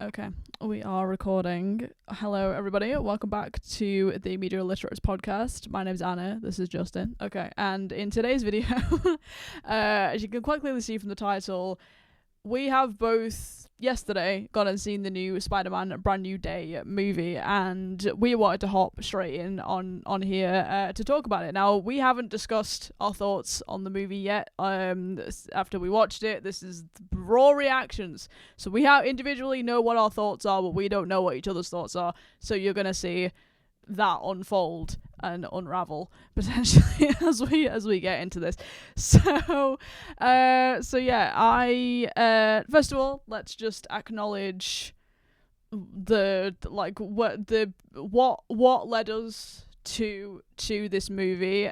Okay, we are recording. Hello, everybody. Welcome back to the Media Illiterates podcast. My name's Anna. This is Justin. Okay, and in today's video, as you can quite clearly see from the title, we have both yesterday gone and seen the new Spider-Man Brand New Day movie, and we wanted to hop straight in on here to talk about it. Now, we haven't discussed our thoughts on the movie yet. After we watched it, this is raw reactions, so we individually know what our thoughts are, but we don't know what each other's thoughts are. So you're gonna see that unfold and unravel potentially as we get into this. So yeah, I first of all, let's just acknowledge what led us to this movie,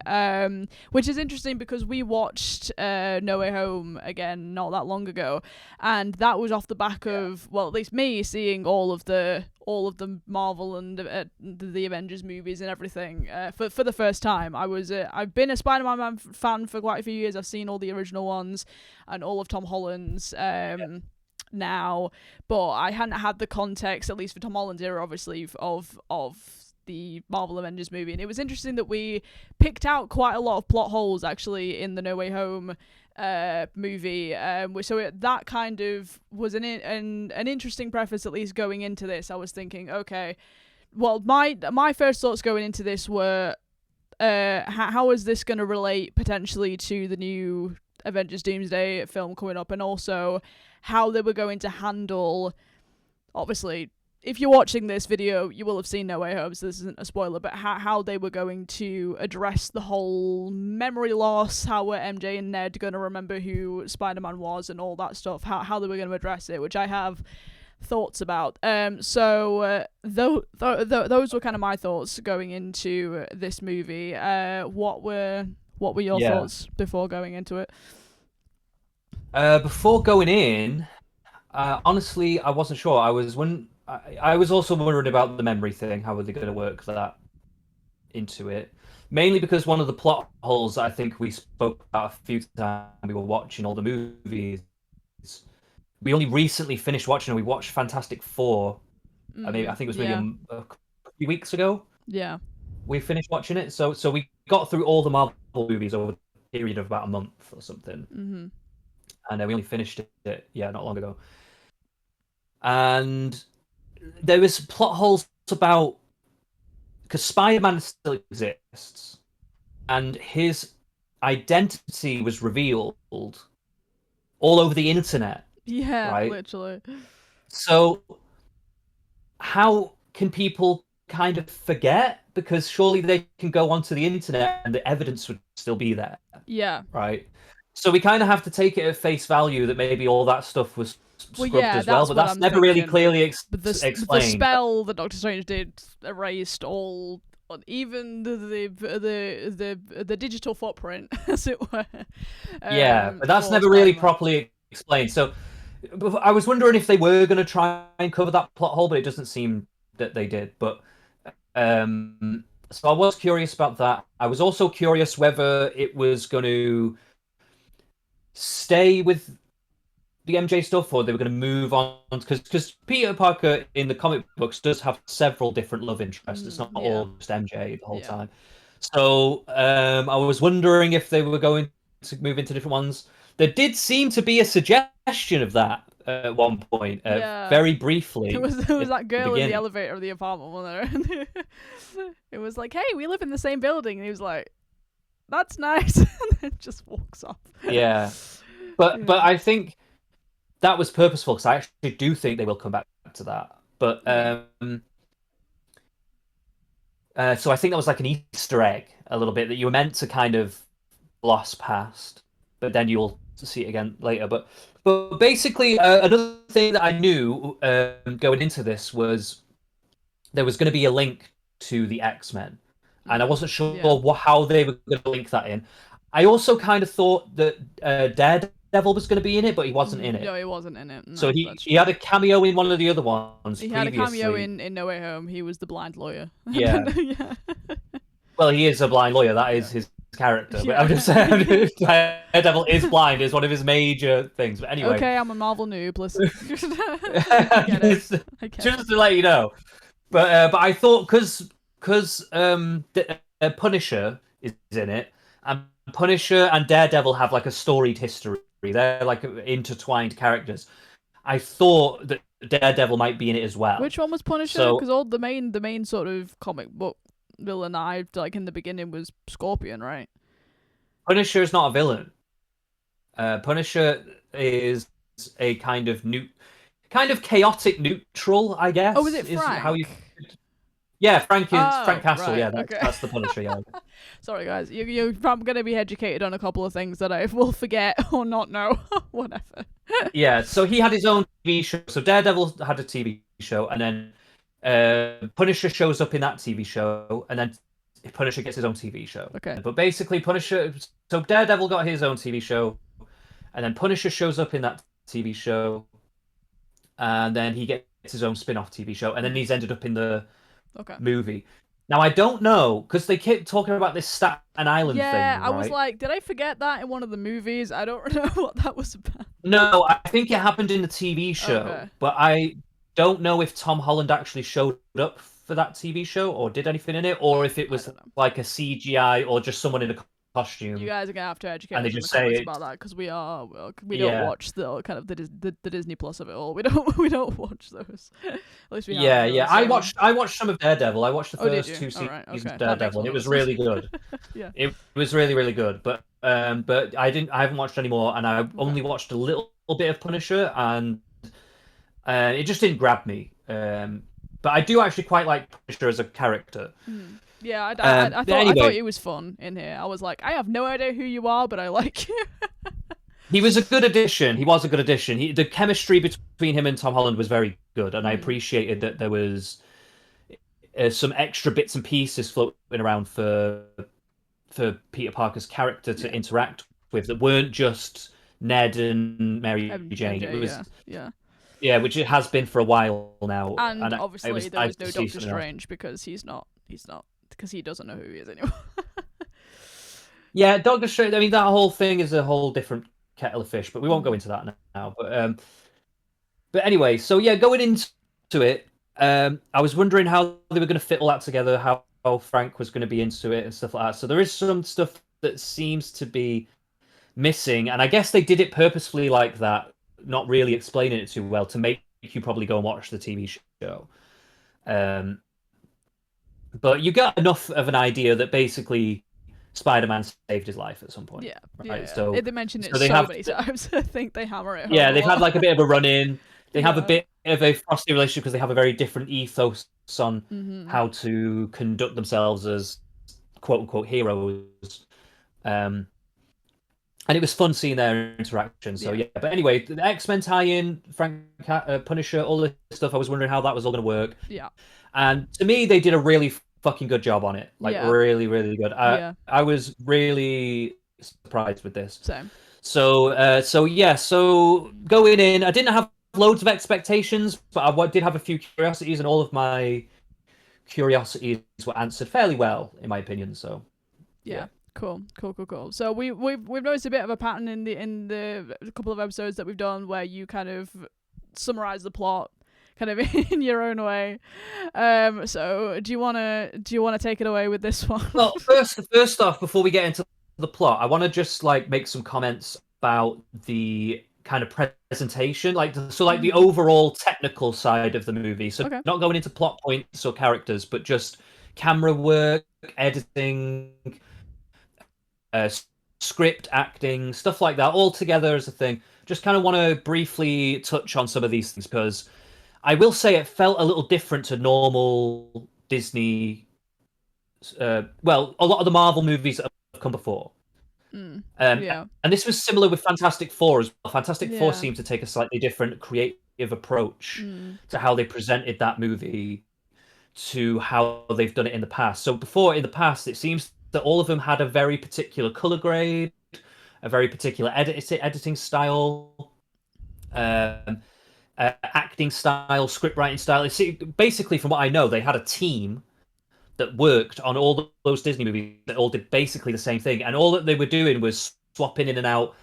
which is interesting because we watched No Way Home again not that long ago, and that was off the back of, well, at least me seeing all of the Marvel and the Avengers movies and everything for the first time. I've been a Spider-Man fan for quite a few years. I've seen all the original ones and all of Tom Holland's now, but I hadn't had the context, at least for Tom Holland's era, obviously, of the Marvel Avengers movie. And it was interesting that we picked out quite a lot of plot holes actually in the No Way Home movie, so that kind of was an interesting preface, at least going into this. I was thinking, okay, well, my first thoughts going into this were how is this going to relate potentially to the new Avengers Doomsday film coming up, and also how they were going to handle, obviously, if you're watching this video, you will have seen No Way Home, so this isn't a spoiler, but how they were going to address the whole memory loss, how were MJ and Ned going to remember who Spider-Man was and all that stuff, how they were going to address it, which I have thoughts about. So those were kind of my thoughts going into this movie. What were your thoughts before going into it? Before going in, honestly, I wasn't sure. I was also wondering about the memory thing. How are they going to work that into it? Mainly because one of the plot holes I think we spoke about a few times we were watching all the movies. We only recently finished watching it. We watched Fantastic Four. I think it was maybe a few weeks ago. Yeah. We finished watching it. So we got through all the Marvel movies over a period of about a month or something. Mm-hmm. And then we only finished it, not long ago. And there was plot holes about, because Spider-Man still exists, and his identity was revealed all over the internet. Yeah, right? Literally. So how can people kind of forget? Because surely they can go onto the internet and the evidence would still be there. Yeah. Right? So we kind of have to take it at face value that maybe all that stuff was scrubbed as well, but that's never really clearly explained. The spell that Doctor Strange did erased all, even the digital footprint, as it were. But that's never really properly explained. So I was wondering if they were going to try and cover that plot hole, but it doesn't seem that they did. But so I was curious about that. I was also curious whether it was going to stay with the MJ stuff, or they were going to move on, because Peter Parker in the comic books does have several different love interests. It's not all just MJ the whole time. So I was wondering if they were going to move into different ones. There did seem to be a suggestion of that at one point, very briefly. There was that girl in the elevator of the apartment, wasn't there? It was like, hey, we live in the same building, and he was like, that's nice, and then just walks off. But I think that was purposeful, because I actually do think they will come back to that. But so I think that was like an Easter egg a little bit that you were meant to kind of gloss past, but then you'll see it again later. But basically, another thing that I knew going into this was there was going to be a link to the X-Men, and I wasn't sure how they were going to link that in. I also kind of thought that Daredevil was going to be in it, but he wasn't in it. No, he wasn't in it. No, so he had a cameo in one of the other ones. He had a cameo in No Way Home. He was the blind lawyer. Yeah. Well, he is a blind lawyer. That is his character. But Yeah. I'm just saying, Daredevil is blind is one of his major things. But anyway, Okay, I'm a Marvel noob. Listen, I get it. just, I get just it. to let you know. But I thought because Punisher is in it, and Punisher and Daredevil have like a storied history. They're like intertwined characters. I thought that Daredevil might be in it as well. Which one was Punisher? So Because all the main sort of comic book villain I like in the beginning was Scorpion, right? Punisher is not a villain. Punisher is a kind of chaotic neutral, I Oh, was guess, it is how you. Frank? Yeah, Frank Oh, Castle. right. Yeah, Okay. that's the Punisher. Yeah. Sorry, guys. I'm going to be educated on a couple of things that I will forget or not know. Whatever. Yeah, so he had his own TV show. So Daredevil had a TV show, and then Punisher shows up in that TV show, and then Punisher gets his own TV show. Okay. But basically, Punisher. So Daredevil got his own TV show, and then Punisher shows up in that TV show, and then he gets his own spin-off TV show, and then he's ended up in the Okay. movie. Now I don't know because they keep talking about this Staten Island Yeah, thing, I was right? like, did I forget that in one of the movies? I don't know what that was about. No, I think it happened in the TV show, Okay. but I don't know if Tom Holland actually showed up for that TV show or did anything in it, or if it I was don't know. like a CGI or just someone in a costume. You guys are gonna have to educate And they us in the just say comments it- about that because we don't Yeah. watch the kind of the Disney Plus of it all. We don't watch those. At least we Yeah, haven't, yeah. really, so- I watched some of Daredevil. I watched the Oh, did first you? two All seasons right, of okay. That makes Daredevil, and more it was sense. really good. Yeah. It was really, really good. But I haven't watched any more, and I only watched a little bit of Punisher, and it just didn't grab me. But I do actually quite like Punisher as a character. Yeah, I But thought anyway, it was fun in here. I was like, I have no idea who you are, but I like you. he was a good addition. He was a good addition. The chemistry between him and Tom Holland was very good, and I appreciated that there was some extra bits and pieces floating around for Peter Parker's character to interact with that weren't just Ned and Mary Jane. It was yeah. which it has been for a while now. And it obviously there nice was no to see Doctor something else. Strange because he's not because he doesn't know who he is anymore. Yeah, Doctor Strange. I mean, that whole thing is a whole different kettle of fish, but we won't go into that now. But anyway, so yeah, going into it, I was wondering how they were going to fit all that together, how Frank was going to be into it and stuff like that. So there is some stuff that seems to be missing, and I guess they did it purposefully like that, not really explaining it too well to make you probably go and watch the TV show. But you got enough of an idea that basically Spider-Man saved his life at some point. Yeah, right? yeah. So They mention it they so have many times. I think they hammer it home. yeah, a they've lot. had like a bit of a run-in. They have a Yeah. bit of a frosty relationship because they have a very different ethos on how to conduct themselves as quote-unquote heroes. And it was fun seeing their interaction. So yeah, but anyway, the X-Men tie-in, Frank Punisher, all this stuff. I was wondering how that was all going to work. Yeah. And to me, they did a really fucking good job on it. Like really, really good. I was really surprised with this. Same. So going in, I didn't have loads of expectations, but I did have a few curiosities, and all of my curiosities were answered fairly well, in my opinion. So yeah. Cool. So we've noticed a bit of a pattern in the couple of episodes that we've done where you kind of summarize the plot kind of in your own way. So do you wanna take it away with this one? Well, first off, before we get into the plot, I want to just like make some comments about the kind of presentation, the overall technical side of the movie. So not going into plot points or characters, but just camera work, editing, script, acting, stuff like that, all together as a thing. Just kind of want to briefly touch on some of these things because I will say it felt a little different to normal Disney. Well, a lot of the Marvel movies that have come before. And this was similar with Fantastic Four as well. Fantastic Four seemed to take a slightly different creative approach to how they presented that movie to how they've done it in the past. So in the past, it seems that all of them had a very particular color grade, a very particular editing style, acting style, script writing style. Basically, from what I know, they had a team that worked on all those Disney movies that all did basically the same thing, and all that they were doing was swapping in and out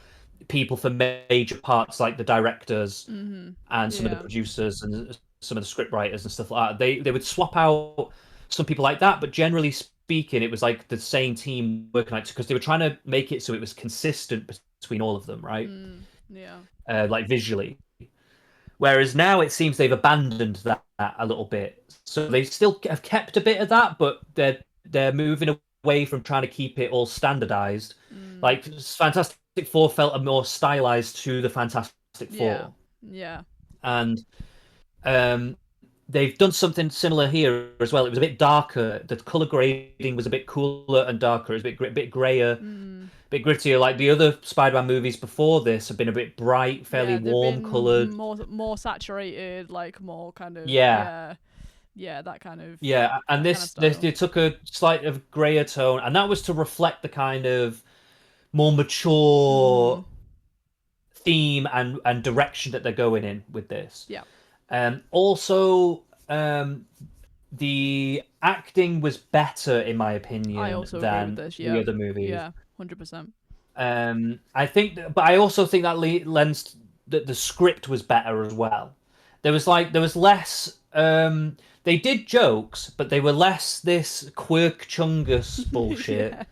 people for major parts, like the directors and some of the Yeah. producers and some of the script writers and stuff like that. They would swap out some people like that, but generally speaking, it was like the same team working on it because they were trying to make it so it was consistent between all of them, right? Yeah. Like visually. Whereas now it seems they've abandoned that a little bit. So they still have kept a bit of that, but they're moving away from trying to keep it all standardized. Like Fantastic Four felt a more stylized to the Fantastic Four. Yeah. And they've done something similar here as well. It was a bit darker. The color grading was a bit cooler and darker. It was a bit grayer, a bit grittier. Like the other Spider-Man movies before this have been a bit bright, fairly warm colored, more saturated, like more kind of yeah, that kind of And this they took a slight of grayer tone, and that was to reflect the kind of more mature theme and direction that they're going in with this. Yeah. Also, the acting was better in my opinion I also than agree with this, the other movies. Yeah, 100%. I think, but I also think that lends that the script was better as well. There was less. They did jokes, but they were less this quirk chungus bullshit.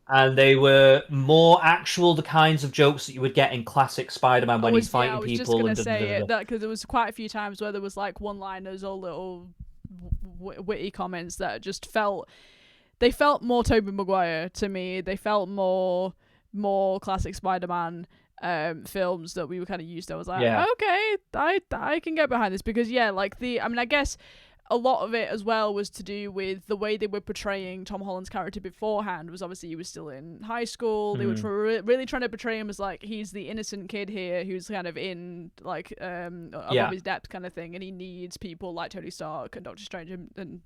And they were more actual the kinds of jokes that you would get in classic Spider-Man when he's fighting people. I was just going to say that because there was quite a few times where there was like one-liners or little witty comments that just felt more Tobey Maguire to me. They felt more classic Spider-Man films that we were kind of used to. I was like, okay, I can get behind this because I guess a lot of it as well was to do with the way they were portraying Tom Holland's character beforehand. Was obviously he was still in high school. They were really trying to portray him as like he's the innocent kid here who's kind of in like above his depth kind of thing, and he needs people like Tony Stark and Doctor Strange and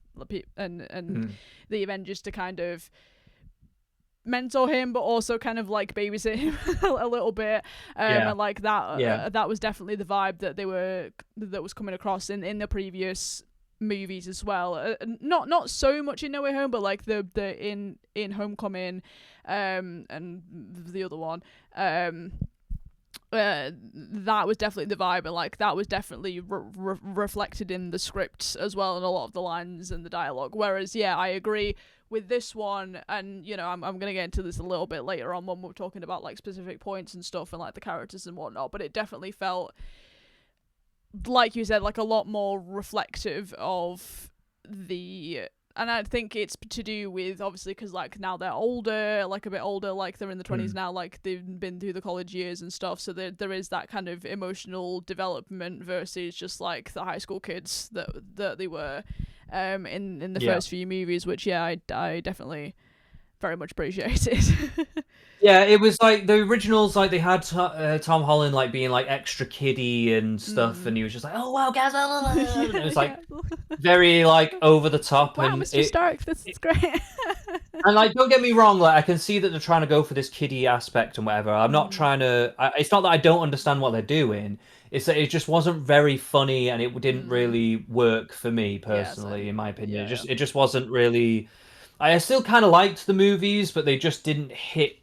the Avengers to kind of mentor him, but also kind of like babysit him a little bit, and like that. That was definitely the vibe that was coming across in the previous movies as well. Not so much in No Way Home, but like the in Homecoming, and the other one. That was definitely the vibe, and like that was definitely reflected in the script as well, and a lot of the lines and the dialogue. Whereas, I agree with this one, and I'm gonna get into this a little bit later on when we're talking about like specific points and stuff and like the characters and whatnot. But it definitely felt, like you said, like a lot more reflective of and I think it's to do with obviously because like now they're older, like a bit older, like they're in the 20s now, like they've been through the college years and stuff, so there is that kind of emotional development versus just like the high school kids that they were in the first few movies, which I definitely very much appreciated. Yeah, it was like the originals, like they had Tom Holland like being like extra kiddie and stuff, and he was just like, "Oh wow, guys!" And it was like very like over the top. Wow, and Mr. Stark, this is great. And like, don't get me wrong, like I can see that they're trying to go for this kiddie aspect and whatever. I'm not trying to. It's not that I don't understand what they're doing. It's that it just wasn't very funny, and it didn't really work for me personally, in my opinion. It just wasn't really. I still kind of liked the movies, but they just didn't hit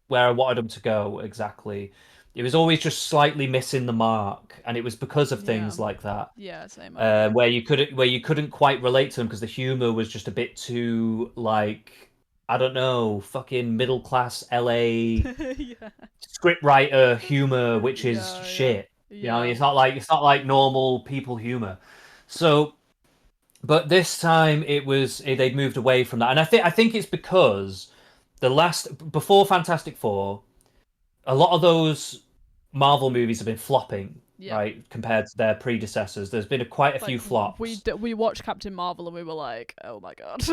where I wanted them to go exactly. It was always just slightly missing the mark, and it was because of things like that. Yeah, same. Where you couldn't quite relate to them because the humor was just a bit too like, I don't know, fucking middle class LA scriptwriter humor, which is shit. You know, it's not like normal people humor. So. But this time they'd moved away from that, and I think it's because before Fantastic Four, a lot of those Marvel movies have been flopping, right, compared to their predecessors. There's been quite a few flops. We watched Captain Marvel and we were like, oh my god.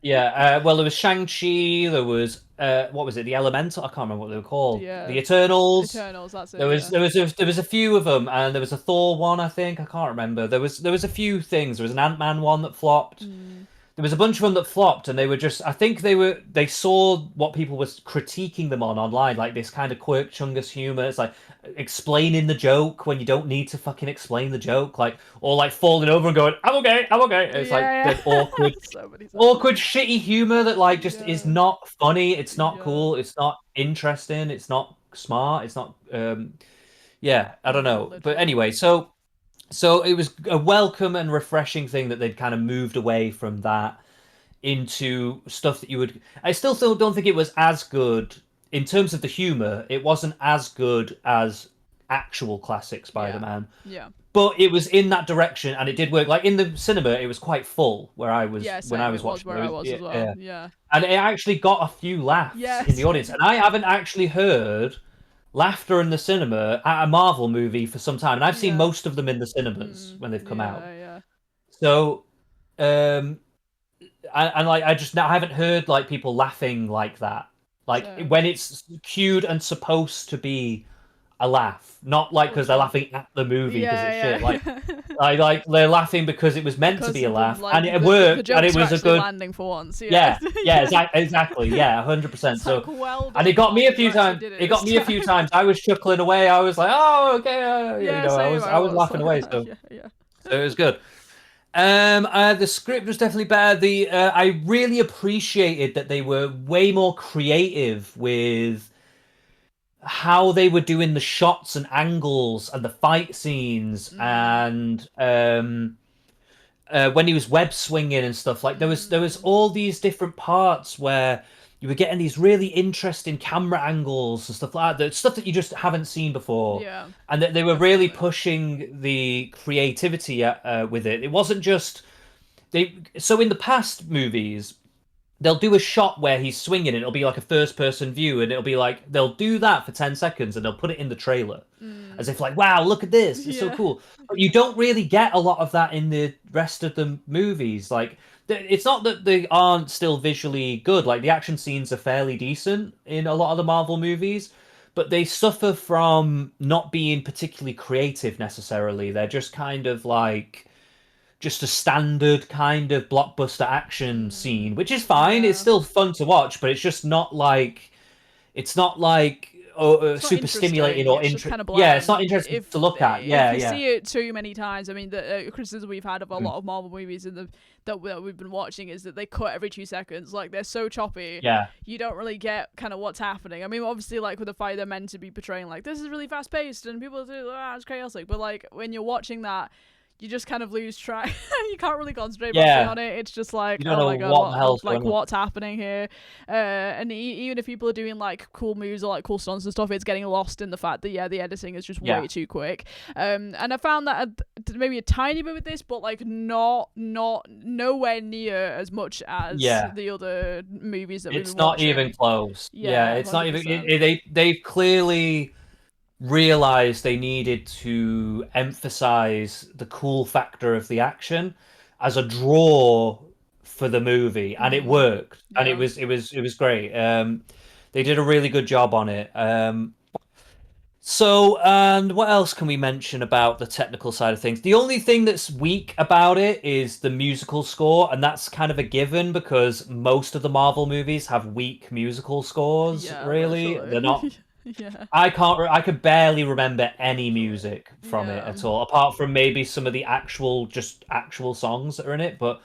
Well, there was Shang-Chi, there was what was it, the Elemental? I can't remember what they were called. Yeah. The Eternals. That's it. There was a few of them, and there was a Thor one, I think. I can't remember. There was a few things. There was an Ant-Man one that flopped. there was a bunch of them that flopped, and they were just, I think they saw what people were critiquing them on online, like this kind of quirk chungus humor. It's like explaining the joke when you don't need to fucking explain the joke, like, or like falling over and going, I'm okay. It's like Yeah, that awkward, so many times. awkward, shitty humor that like just is Yeah. not funny. It's not Yeah. cool. It's not interesting. It's not smart. It's not. Yeah, I don't know. But Literally. anyway, so it was a welcome and refreshing thing that they'd kind of moved away from that into stuff that you would. I still don't think it was as good in terms of the humor. It wasn't as good as actual classic Yeah. Spider-Man, Yeah. but it was in that direction and it did work. Like in the cinema, it was quite full where I was Yeah, when I same. was It was watching. where It I was, was yeah, as well. yeah. Yeah. And it actually got a few laughs Yeah, in the audience, same. and I haven't actually heard laughter in the cinema at a Marvel movie for some time, and I've seen Yeah. most of them in the cinemas when they've come out. Yeah, yeah. So, um, and like I haven't heard like people laughing like that, like Same. when it's cued and supposed to be a laugh, not like because they're Literally. laughing at the movie because it's shit. Yeah, Like, yeah. like they're laughing because it was meant to Because be a of the laugh, and it the worked, and it jokes are was a actually good. landing for once. Yeah, Yeah. yeah, exactly, yeah, 100%. It's like, So, well and it done, got me a Marvel. You few actually times. did it It this got me a few time. times. I was chuckling away. I was like, "Oh, okay," Yeah, I same. was, I was laughing like away. that. So, Yeah, yeah. so it was good. The script was definitely better. I really appreciated that they were way more creative with how they were doing the shots and angles and the fight scenes and when he was web swinging and stuff, like there was all these different parts where you were getting these really interesting camera angles and stuff like that, stuff that you just haven't seen before, Yeah, and that they were really definitely. pushing the creativity with it. It wasn't just they. So in the past movies, they'll do a shot where he's swinging and it'll be like a first person view, and it'll be like they'll do that for 10 seconds and they'll put it in the trailer as if like, wow, look at this, it's so Yeah. cool. But you don't really get a lot of that in the rest of the movies. Like, it's not that they aren't still visually good, like the action scenes are fairly decent in a lot of the Marvel movies, but they suffer from not being particularly creative necessarily. They're just kind of like just a standard kind of blockbuster action scene, which is fine. It's Yeah. still fun to watch, but it's not like It's not super stimulating interesting. or It's just kind of yeah, it's not bland. interesting to look at. If Yeah, you yeah. see it too many times, I mean, the criticism we've had of a Mm. lot of Marvel movies that we've been watching is that they cut every 2 seconds. Like, they're so choppy. Yeah. You don't really get kind of what's happening. I mean, obviously, like with the fight, they're meant to be portraying like this is really fast paced and people do it's chaotic. But like when you're watching that, you just kind of lose track. You can't really concentrate Yeah. on it. It's just like, You don't oh know my god, what the hell's like going on. what's happening here? And even if people are doing like cool moves or like cool stunts and stuff, it's getting lost in the fact that the editing is just Yeah. way too quick. And I found that maybe a tiny bit with this, but like not nowhere near as much as Yeah. the other movies that we've It's been not watching. even close. Yeah, Yeah, it's not even. 100%. They've clearly realized they needed to emphasize the cool factor of the action as a draw for the movie, and it worked, and it Yeah. was great. They did a really good job on it. So, and what else can we mention about the technical side of things? The only thing that's weak about it is the musical score, and that's kind of a given because most of the Marvel movies have weak musical scores, Yeah, really. They're not. literally. Yeah. I could barely remember any music from it Yeah. at all, apart from maybe some of the actual songs that are in it. But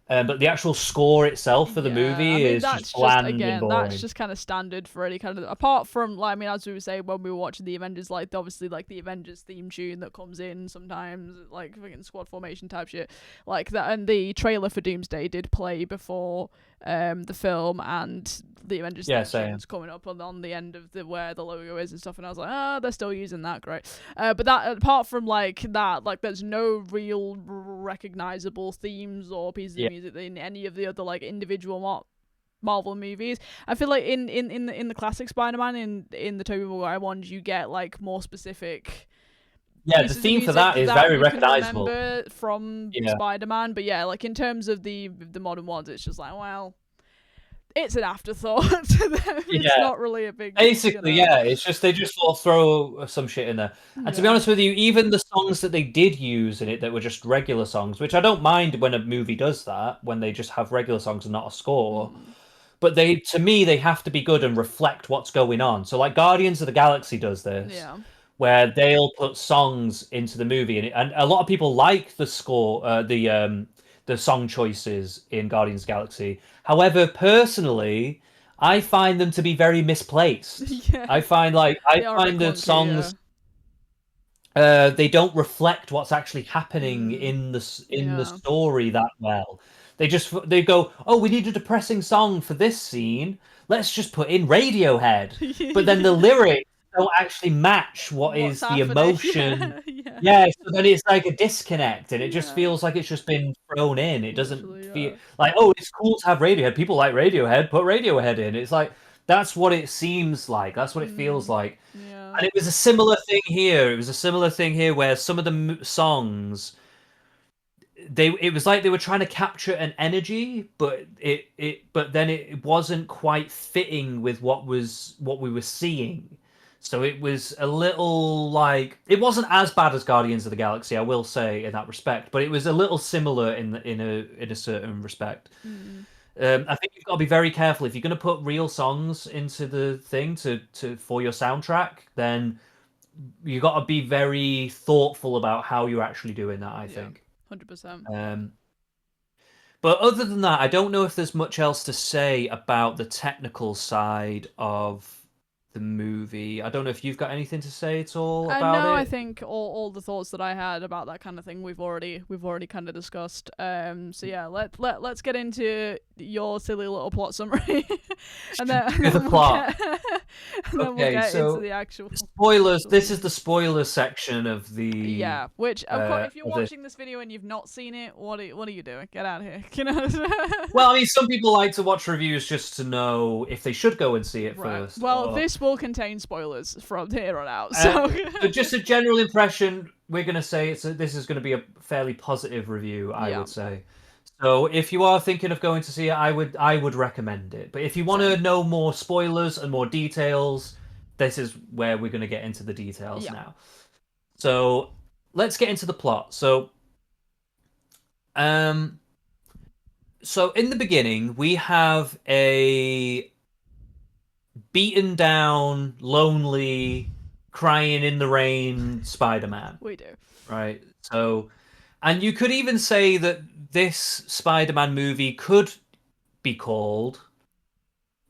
the actual score itself for the Yeah, I movie mean is just that's just bland and again that's boring. just kind of standard for any kind of apart from like I mean as we were saying when we were watching the Avengers like obviously like the Avengers theme tune that comes in sometimes like fucking squad formation type shit like that and the trailer for Doomsday did play before the film and the Avengers Yeah, theme same. tune's coming up on the end of the where the logo is and stuff and I was like they're still using that great but that apart from like that like there's no real recognizable themes or pieces Yeah. of music in any of the other like individual Marvel movies. I feel like in the classic Spider-Man in the Tobey Maguire ones you get like more specific Yeah, the pieces of theme for music that is very you can recognizable. remember from Yeah. Spider-Man, but yeah, like in terms of the modern ones, it's just like well, it's an afterthought to them. It's Yeah. not really a big. Basically, You know, yeah, it's just they just sort of throw some shit in there. And to be yeah. honest with you, even the songs that they did use in it that were just regular songs, which I don't mind when a movie does that, when they just have regular songs and not a score. But they, to me, they have to be good and reflect what's going on. So, like Guardians of the Galaxy does this, Yeah. where they'll put songs into the movie, and a lot of people like the score, the song choices in Guardians of the Galaxy. However, personally, I find them to be very misplaced. Yeah. I find They are a bit the clunky, songs they don't reflect what's actually happening in the Yeah. story that well. They go, oh, we need a depressing song for this scene. Let's just put in Radiohead. But then the lyrics don't actually match what What's is the happening? emotion. Yeah. Yeah, so then it's like a disconnect, and it just Yeah. feels like it's just been thrown in. It doesn't Literally, feel yeah. like, oh, it's cool to have Radiohead. People like Radiohead. Put Radiohead in. It's like that's what it seems like. That's what it feels like. Yeah. And it was a similar thing here. It was a similar thing here where some of the songs it was like they were trying to capture an energy, but but then it wasn't quite fitting with what we were seeing. So it was a little like it wasn't as bad as Guardians of the Galaxy, I will say in that respect, but it was a little similar in a certain respect. I think you've got to be very careful if you're going to put real songs into the thing to for your soundtrack. Then you got to be very thoughtful about how you're actually doing that. I think. 100%. But other than that, I don't know if there's much else to say about the technical side of the movie. I don't know if you've got anything to say at all about No, it. I think all the thoughts that I had about that kind of thing we've already kind of discussed. So yeah, let's get into your silly little plot summary, and then, The plot. and then we'll get into the actual spoilers. This is the spoiler section of the yeah. Which of course, if you're of the- watching this video and you've not seen it, what are you doing? Get out of here, you know. Well, I mean, some people like to watch reviews just to know if they should go and see it first. Well, or... this will contain spoilers from here on out. So, so just a general impression, we're going to say this is going to be a fairly positive review, I would say. So if you are thinking of going to see it, I would recommend it. But if you want to know more spoilers and more details, this is where we're going to get into the details now. So let's get into the plot. So in the beginning, we have a beaten down, lonely, crying in the rain Spider-Man. We do. Right. So, and you could even say that this Spider-Man movie could be called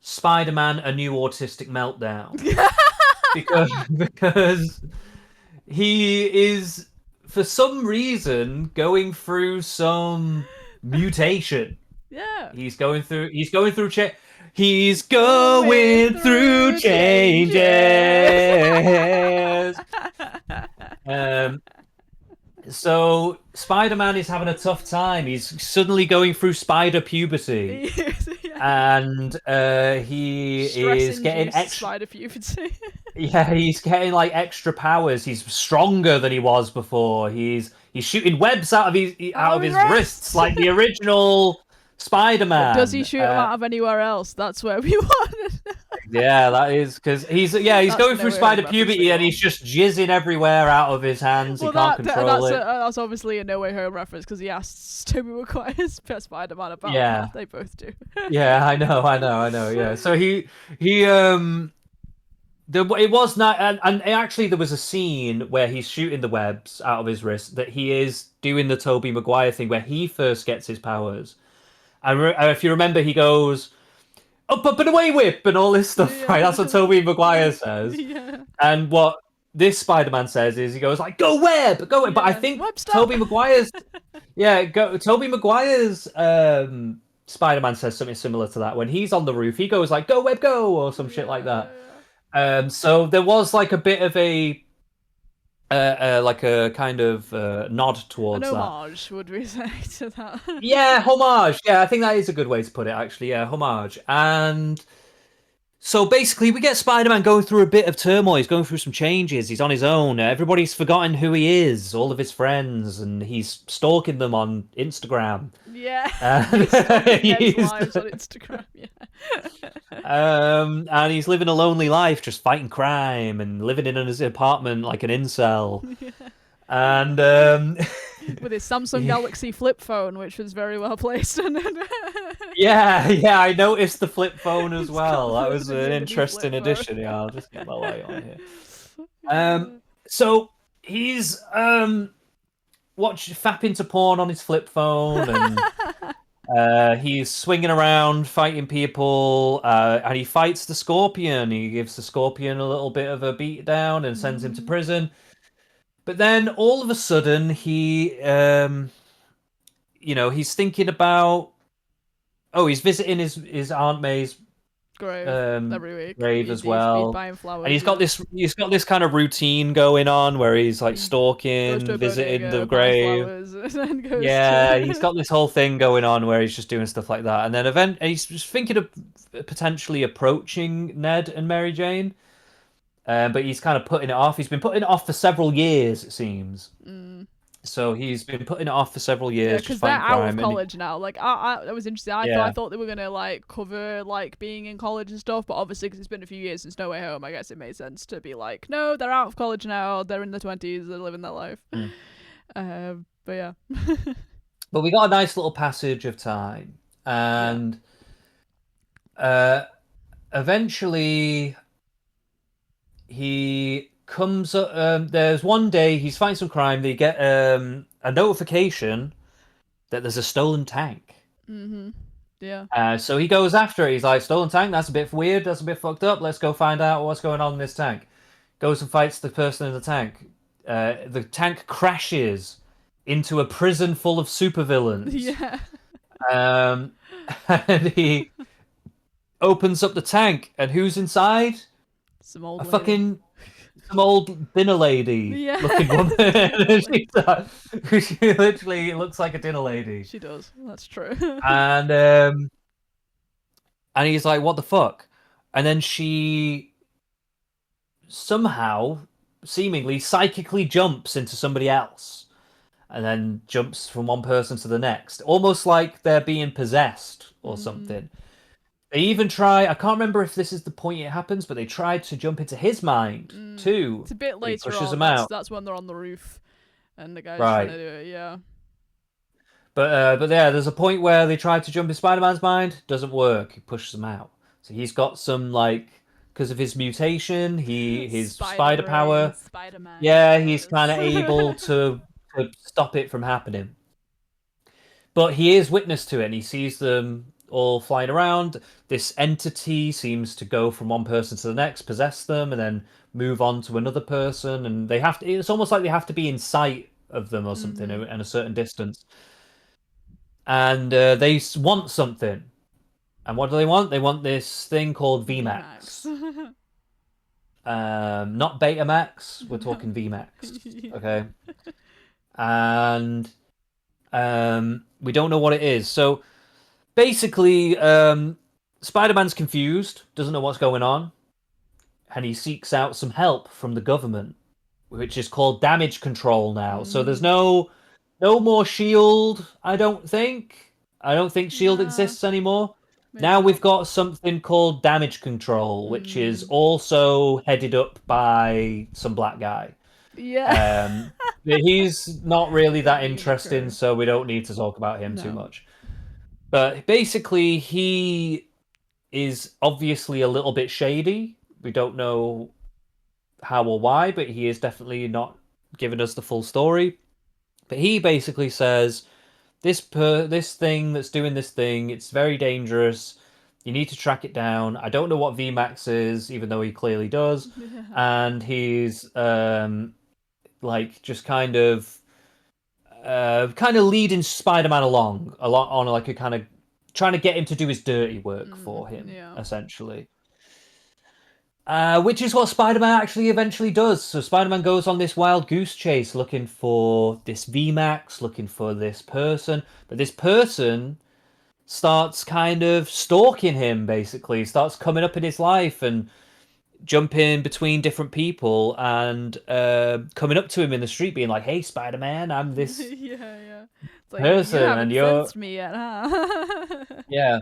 Spider-Man: A New Autistic Meltdown. because he is for some reason going through some mutation. Yeah. He's going through He's going through changes. So Spider-Man is having a tough time. He's suddenly going through spider puberty. And he is getting extra spider puberty. Yeah, he's getting like extra powers. He's stronger than he was before. He's shooting webs out of his wrists like the original Spider-Man. Does he shoot them out of anywhere else? That's where we want. Yeah, that is because he's going through spider puberty and he's just jizzing everywhere out of his hands. He can't control it. That's obviously a No Way Home reference because he asks Tobey Maguire's Spider-Man about that. They both do. Yeah, I know. Yeah, so it was not, and actually there was a scene where he's shooting the webs out of his wrist that he is doing the Tobey Maguire thing where he first gets his powers. And if you remember, he goes, "Up, up and away, whip," and all this stuff, right? That's what Tobey Maguire says. And what this Spider-Man says is he goes like, "Go web, go web." But I think Tobey Maguire's, Tobey Maguire's Spider-Man says something similar to that when he's on the roof. He goes like, "Go web, go," or some shit like that. So there was like a bit of a kind of nod towards an homage, would we say, to that? Yeah, homage. Yeah, I think that is a good way to put it, actually. Yeah, homage. And So basically, we get Spider-Man going through a bit of turmoil. He's going through some changes. He's on his own. Everybody's forgotten who he is, all of his friends, and he's stalking them on Instagram. Yeah, And he's stalking Ned's he's, lives on Instagram. Yeah. and he's living a lonely life, just fighting crime and living in his apartment like an incel. Yeah. And With his Samsung Galaxy flip phone, which was very well placed. yeah, I noticed the flip phone as It's well. got That the was an mini interesting flip addition. phone. Yeah, I'll just get my light on here. Yeah. So he's fapping to porn on his flip phone, and he's swinging around fighting people, and he fights the Scorpion. He gives the Scorpion a little bit of a beat down and sends him to prison. But then all of a sudden he he's thinking about he's visiting his Aunt May's Grave every week. grave as well. He's buying flowers. And he's got this kind of routine going on where he's like Goes to stalking, a visiting bodega, the buys grave. flowers, and then goes Yeah, to... he's got this whole thing going on where he's just doing stuff like that. And then he's just thinking of potentially approaching Ned and Mary Jane. But he's kind of putting it off. He's been putting it off for several years, it seems. So he's been putting it off for several years. because just they're fighting out crime. of college now. Like I was interested. I thought they were gonna like cover like being in college and stuff, but obviously because it's been a few years since No Way Home, I guess it made sense to be like, no, they're out of college now. They're in their 20s. They're living their life. But yeah. But we got a nice little passage of time, and eventually he comes up. There's one day he's fighting some crime. They get a notification that there's a stolen tank. Yeah. So he goes after it. He's like, stolen tank? That's a bit weird. That's a bit fucked up. Let's go find out what's going on in this tank. Goes and fights the person in the tank. The tank crashes into a prison full of supervillains. Yeah. And he opens up the tank, and who's inside? Some old Some old dinner lady looking woman. She literally looks like a dinner lady. She does. That's true. And he's like, what the fuck? And then she somehow, seemingly, psychically jumps into somebody else. And then jumps from one person to the next. Almost like they're being possessed or something. They even try, I can't remember if this is the point it happens, but they tried to jump into his mind too. It's a bit later pushes on. him out. That's when they're on the roof and the guy's trying to do it, yeah. But yeah, there's a point where they try to jump in Spider-Man's mind, doesn't work. He pushes him out. So he's got some because of his mutation, his spider power. Spider-Man. Yeah, he's kind of able to stop it from happening. But he is witness to it, and he sees them all flying around. This entity seems to go from one person to the next, possess them, and then move on to another person. And they have to. It's almost like they have to be in sight of them or something, at a certain distance. And they want something. And what do they want? They want this thing called VMAX. Not Betamax. We're talking VMAX. Okay. And we don't know what it is. So basically, Spider-Man's confused, doesn't know what's going on, and he seeks out some help from the government, which is called damage control now. So there's no more Shield, I don't think. I don't think Shield exists anymore. Now we've got something called damage control, which is also headed up by some black guy. Yeah. He's not really that interesting, so we don't need to talk about him too much. But basically, he is obviously a little bit shady. We don't know how or why, but he is definitely not giving us the full story. But he basically says, this thing that's doing this thing, it's very dangerous. You need to track it down. I don't know what VMAX is, even though he clearly does. And he's just kind of leading Spider-Man along a lot on like a kind of trying to get him to do his dirty work for him, essentially. Which is what Spider-Man actually eventually does. So Spider-Man goes on this wild goose chase looking for this VMAX, looking for this person. But this person starts kind of stalking him, basically. Starts coming up in his life and jumping between different people and coming up to him in the street being like, "Hey, Spider-Man, I'm this Yeah. It's like you person and haven't you're..." sensed me yet, huh? Yeah.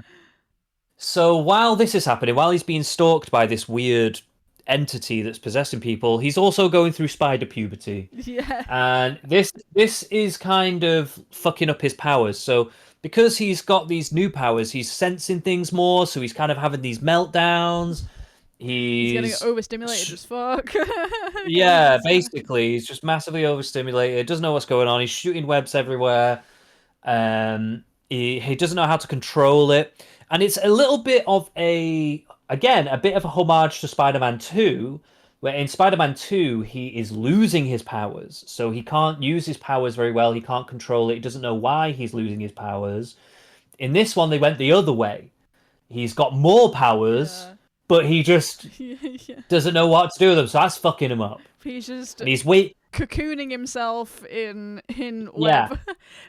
So while this is happening, while he's being stalked by this weird entity that's possessing people, he's also going through spider puberty. Yeah. And this is kind of fucking up his powers. So because he's got these new powers, he's sensing things more, so he's kind of having these meltdowns. He's getting He's overstimulated as fuck. Yeah, basically, he's just massively overstimulated, doesn't know what's going on, he's shooting webs everywhere. He doesn't know how to control it. And it's a little bit of a bit of a homage to Spider-Man 2, where in Spider-Man 2 he is losing his powers. So he can't use his powers very well, he can't control it, he doesn't know why he's losing his powers. In this one they went the other way. He's got more powers, Yeah. but he just Yeah. doesn't know what to do with them, so that's fucking him up. He's just And he's cocooning himself in Yeah. web,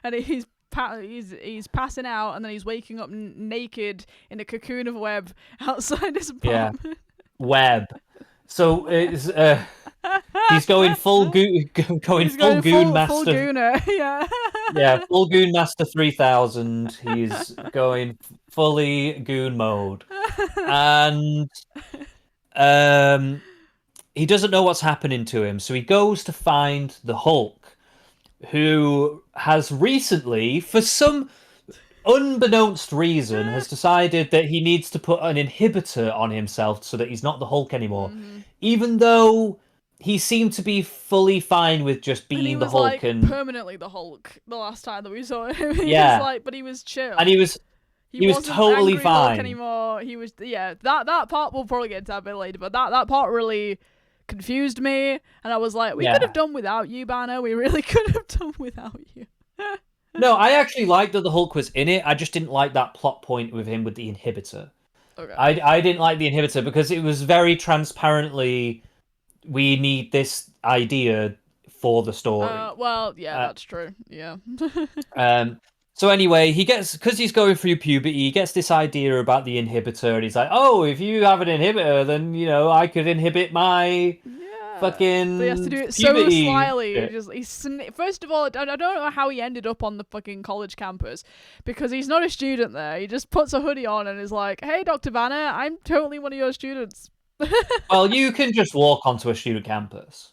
and he's passing out, and then he's waking up naked in a cocoon of web outside his apartment. Web. So it's he's going full goon, He's full going goon full master. gooner, yeah. Yeah, full goon master 3000. He's going fully goon mode, and he doesn't know what's happening to him. So he goes to find the Hulk, who has recently, for some unbeknownst reason, has decided that he needs to put an inhibitor on himself so that he's not the Hulk anymore. Mm-hmm. Even though he seemed to be fully fine with just And he being the was Hulk, like and permanently the Hulk the last time that we saw him. He Yeah. was like, but he was chill. and he was wasn't totally angry Hulk fine. anymore. He was, yeah. That part we'll probably get to a bit later, but that part really confused me, and I was like, we Yeah. could have done without you, Banner. We really could have done without you. No, I actually liked that the Hulk was in it. I just didn't like that plot point with him with the inhibitor. Okay. I didn't like the inhibitor because it was very transparently, we need this idea for the story. Well, yeah, that's true. Yeah. So anyway, because he's going through puberty, he gets this idea about the inhibitor, and he's like, "Oh, if you have an inhibitor, then I could inhibit my fucking." But he has to do it so puberty slyly. shit. First of all, I don't know how he ended up on the fucking college campus, because he's not a student there. He just puts a hoodie on and is like, "Hey, Dr. Banner, I'm totally one of your students." Well, you can just walk onto a student campus.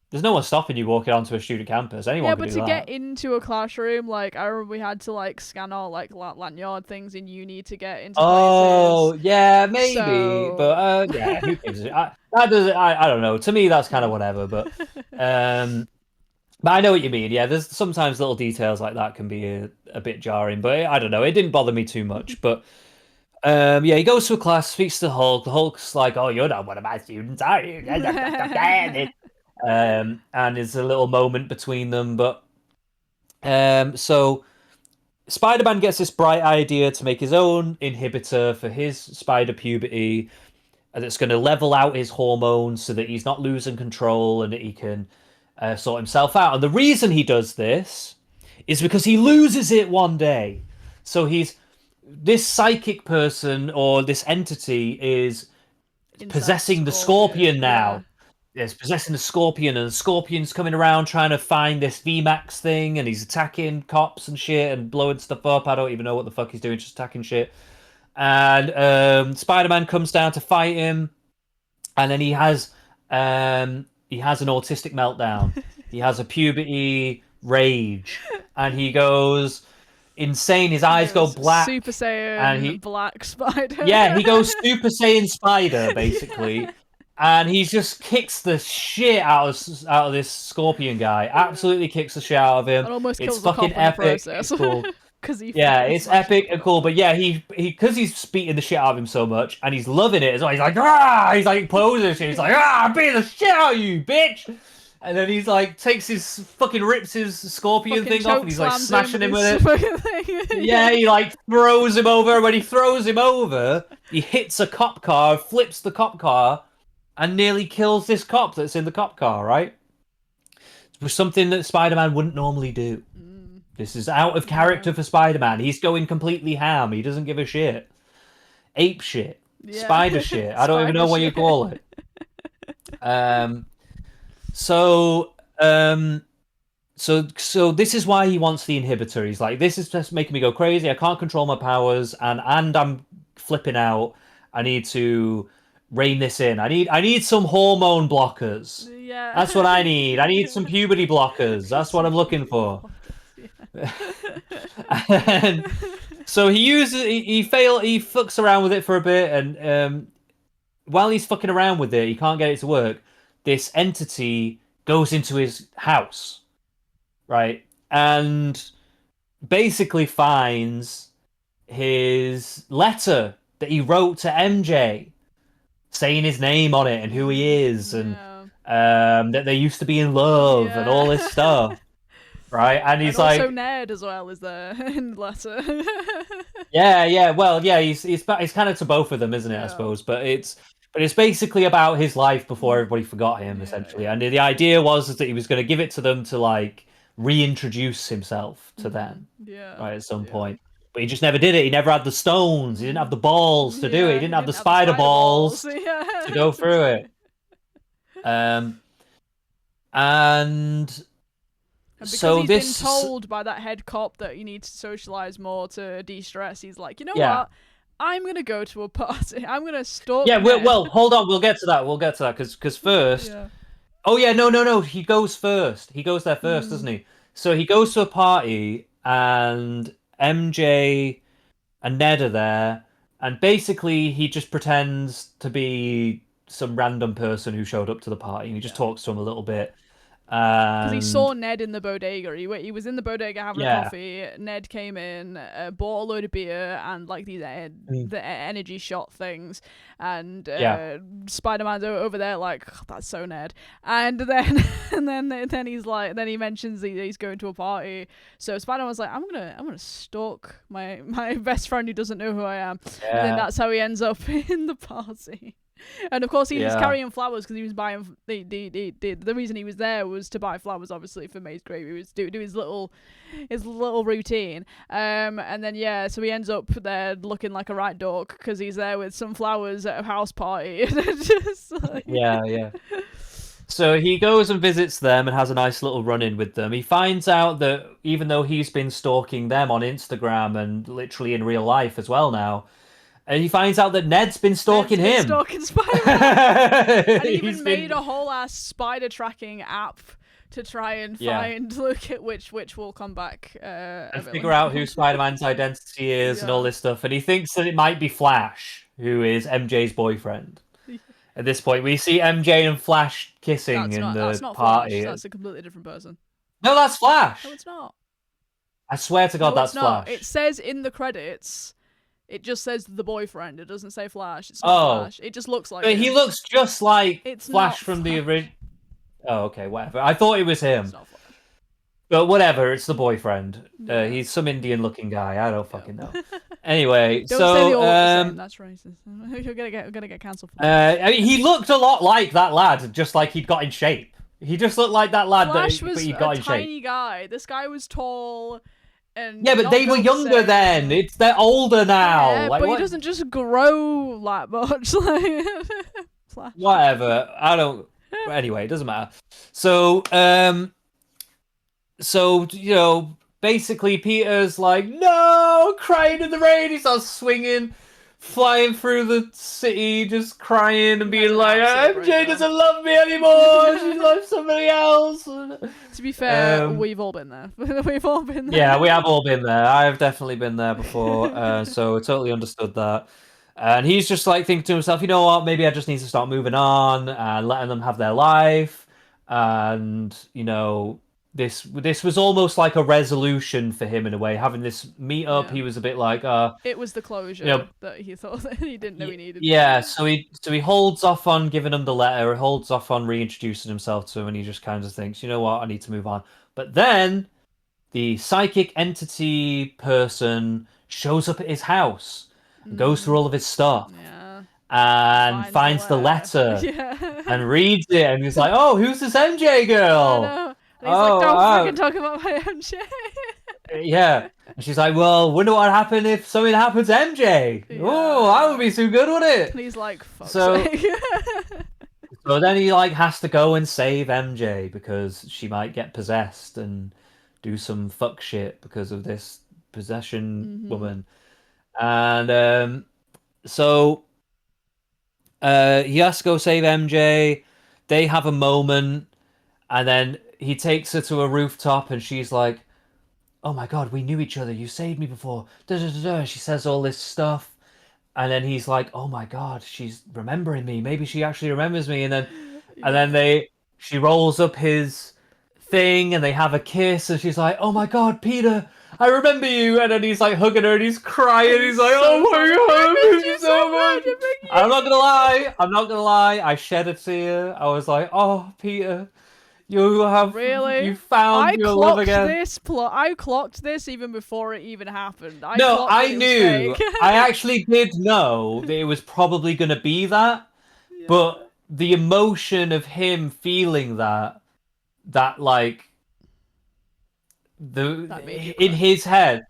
There's no one stopping you walking onto a student campus. Anyone can do that. Yeah, but to get into a classroom, like, I remember we had to, like, scan our, like, lanyard things in uni to get into Oh, places. yeah, maybe. So... But, yeah, who gives a... I don't know. To me, that's kind of whatever. But I know what you mean. Yeah, there's sometimes little details like that can be a bit jarring. But I don't know. It didn't bother me too much. But, yeah, he goes to a class, speaks to the Hulk. The Hulk's like, "Oh, you're not one of my students, are you?" And there's a little moment between them, but so Spider-Man gets this bright idea to make his own inhibitor for his spider puberty, and it's going to level out his hormones so that he's not losing control and that he can sort himself out. And the reason he does this is because he loses it one day. So this psychic person, or this entity, is possessing the Scorpion now. Yeah. It's possessing the Scorpion, and the Scorpion's coming around trying to find this VMAX thing, and he's attacking cops and shit and blowing stuff up. I don't even know what the fuck he's doing, just attacking shit. And Spider-Man comes down to fight him, and then he has an autistic meltdown. He has a puberty rage, and he goes insane. His eyes go black. Super Saiyan and Black Spider. Yeah, he goes Super Saiyan Spider, basically. Yeah. And he just kicks the shit out of this Scorpion guy. Absolutely kicks the shit out of him. And almost it's kills fucking the cop epic. In the process. It's cool. It's epic and cool. But yeah, he because he's beating the shit out of him so much, and he's loving it as well. He's like, "Ah!" He's like posing shit. He's like, "Ah, I'm beating the shit out of you, bitch!" And then he's like, rips his Scorpion thing off, and he's like smashing him with it. Yeah, he like throws him over. When he throws him over, he hits a cop car, flips the cop car, and nearly kills this cop that's in the cop car, right? It was something that Spider-Man wouldn't normally do. This is out of character for Spider-Man. He's going completely ham. He doesn't give a shit. Ape shit. Yeah. Spider shit. I don't even know what you call it. So this is why he wants the inhibitor. He's like, this is just making me go crazy. I can't control my powers, and I'm flipping out. I need to rein this in. I need some hormone blockers. Yeah. That's what I need. I need some puberty blockers. That's what I'm looking for. And so he fucks around with it for a bit, and while he's fucking around with it, he can't get it to work. This entity goes into his house, right? And basically finds his letter that he wrote to MJ, saying his name on it and who he is, and that they used to be in love and all this stuff. Right, and he's also like, Ned as well is there in the letter. yeah. Well, yeah, he's kind of to both of them, isn't it? I suppose, but it's basically about his life before everybody forgot him, essentially. And the idea was that he was going to give it to them to like reintroduce himself to them, right, at some point. But he just never did it. He never had the stones. He didn't have the balls to do it. He didn't have the spider balls to go through it. And because so he's been told by that head cop that he needs to socialize more to de-stress, he's like, you know what? I'm gonna go to a party. I'm gonna stalk. Yeah, well, hold on. We'll get to that. Because first. Oh yeah, no. He goes first. He goes there first, doesn't he? So he goes to a party, and MJ and Ned are there, and basically he just pretends to be some random person who showed up to the party, and he just talks to him a little bit. Because he saw Ned in the bodega. He was in the bodega having a coffee. Ned came in, bought a load of beer and like these the energy shot things, and Spider-Man's over there like, oh, that's so Ned. And then he's like, then he mentions he's going to a party. So Spider-Man's like, I'm gonna stalk my best friend who doesn't know who I am. And then that's how he ends up in the party. And of course he was carrying flowers because he was buying the reason he was there was to buy flowers, obviously, for May's grave. He was do his little routine, and then so he ends up there looking like a right dork because he's there with some flowers at a house party. Just like... So he goes and visits them and has a nice little run-in with them. He finds out that even though he's been stalking them on Instagram and literally in real life as well now, and he finds out that Ned's been stalking him. Stalking Spider-Man. And he even made a whole ass spider tracking app to try and look at which will come back. And figure out who Spider-Man's identity is and all this stuff. And he thinks that it might be Flash, who is MJ's boyfriend. At this point, we see MJ and Flash kissing that's not party. Flash. That's a completely different person. No, that's Flash. No, it's not. I swear to God, that's Flash. It says in the credits... It just says the boyfriend. It doesn't say Flash. It's not Flash. It just looks like him. He looks just like Flash from the original. Oh, okay, whatever. I thought it was him. It's not Flash. But whatever, it's the boyfriend. He's some Indian-looking guy. I don't fucking know. Anyway, don't say they all look the same. That's racist. You're gonna get cancelled. I mean, he looked a lot like that lad, just like he'd got in shape. He just looked like that lad but he got in shape. Flash was a tiny guy. This guy was tall. And but they were younger then. They're older now. Yeah, but he doesn't just grow that much. Like whatever. I don't. Anyway, it doesn't matter. So, basically, Peter's like, no, crying in the rain. He starts swinging, flying through the city, just crying and being like, MJ doesn't love me anymore. She loves somebody else. To be fair, we've all been there. We've all been there. Yeah, we have all been there. I've definitely been there before, so I totally understood that. And he's just like thinking to himself, you know what, maybe I just need to start moving on and letting them have their life. And, this was almost like a resolution for him in a way. Having this meet up, he was a bit like, it was the closure that he thought that he didn't know he needed. Yeah, so he holds off on giving him the letter, holds off on reintroducing himself to him, and he just kind of thinks, you know what, I need to move on. But then the psychic entity person shows up at his house and goes through all of his stuff. And finds the letter and reads it, and he's like, oh, who's this MJ girl? And he's like, don't fucking talk about my MJ. Yeah. And she's like, well, wonder what would happen if something happened to MJ. Oh, that would be so good, wouldn't it? And he's like, fuck's So, sake. so then he like has to go and save MJ because she might get possessed and do some fuck shit because of this possession woman. And so he has to go save MJ. They have a moment, and then he takes her to a rooftop, and she's like, "Oh my god, we knew each other. You saved me before." Da, da, da, da. She says all this stuff, and then he's like, "Oh my god, she's remembering me. Maybe she actually remembers me." And then she rolls up his thing, and they have a kiss, and she's like, "Oh my god, Peter, I remember you." And then he's like hugging her, and he's crying. He's like, "Oh my god, I miss you so much." I'm not gonna lie. I shed a tear. I was like, "Oh, Peter, you found your love again." I clocked this even before it even happened. I knew. I actually did know that it was probably going to be that, but the emotion of him feeling that like in his head.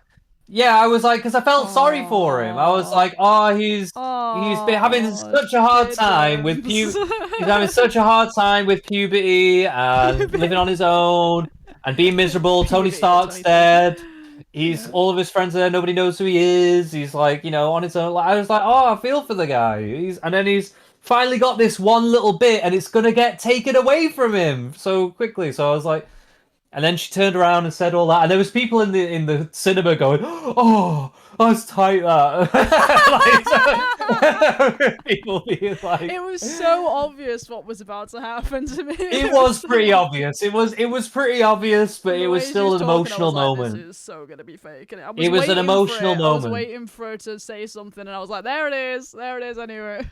Yeah, I was like, because I felt sorry for him. I was like, oh, he's been having such a hard time with he's having such a hard time with puberty and living on his own and being miserable. Tony Stark's dead. All of his friends are there. Nobody knows who he is. He's like, on his own. I was like, oh, I feel for the guy. And then he's finally got this one little bit, and it's gonna get taken away from him so quickly. So I was like. And then she turned around and said all that, and there was people in the cinema going, "Oh, that's tight." That people being like, it was so obvious what was about to happen to me. It was pretty obvious. It was pretty obvious, but it was still an emotional moment. This is so gonna be fake. And it was an emotional moment. I was waiting for her to say something, and I was like, "There it is. There it is." I knew it.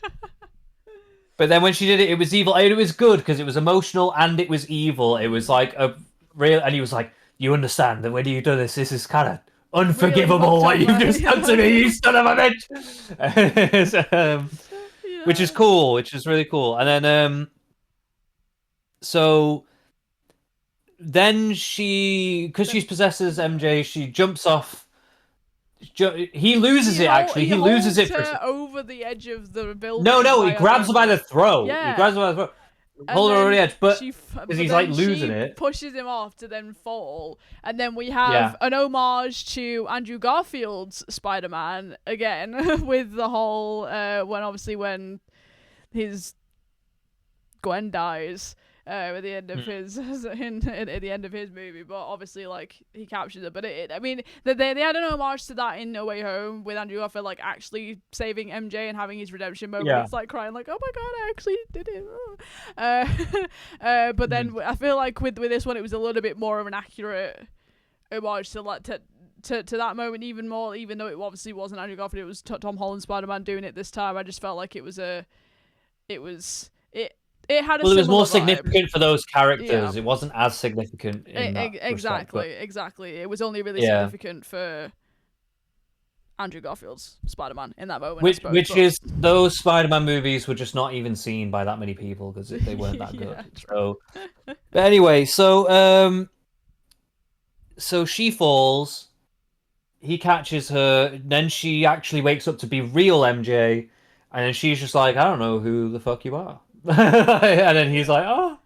But then when she did it, it was evil. It was good because it was emotional and it was evil. It was like a real, and he was like, "You understand that when you do this is kind of unforgivable really what you've just done to me, you son of a bitch." Which is cool, which is really cool. And then so then because she possesses MJ, she jumps off. He loses it actually. He loses it over the edge of the building. No, he grabs her by the throat. Yeah. He grabs her by the throat. Hold her over the edge, but he's like losing it. Pushes him off to then fall, and then we have an homage to Andrew Garfield's Spider-Man again with the whole when his Gwen dies at the end of his at the end of his movie, but obviously like he captures it. But I mean they had an homage to that in No Way Home with Andrew Garfield like actually saving MJ and having his redemption moment. Yeah. It's like crying like, "Oh my god, I actually did it." But then I feel like with this one it was a little bit more of an accurate homage to like to that moment even more, even though it obviously wasn't Andrew Garfield, it was Tom Holland Spider-Man doing it this time. I just felt like it had a it was more vibe. Significant for those characters. Yeah. It wasn't as significant in exactly. It was only really significant for Andrew Garfield's Spider-Man in that moment. Those Spider-Man movies were just not even seen by that many people because they weren't that good. So, but anyway, so she falls. He catches her. Then she actually wakes up to be real MJ, and then she's just like, "I don't know who the fuck you are." And then he's like, oh,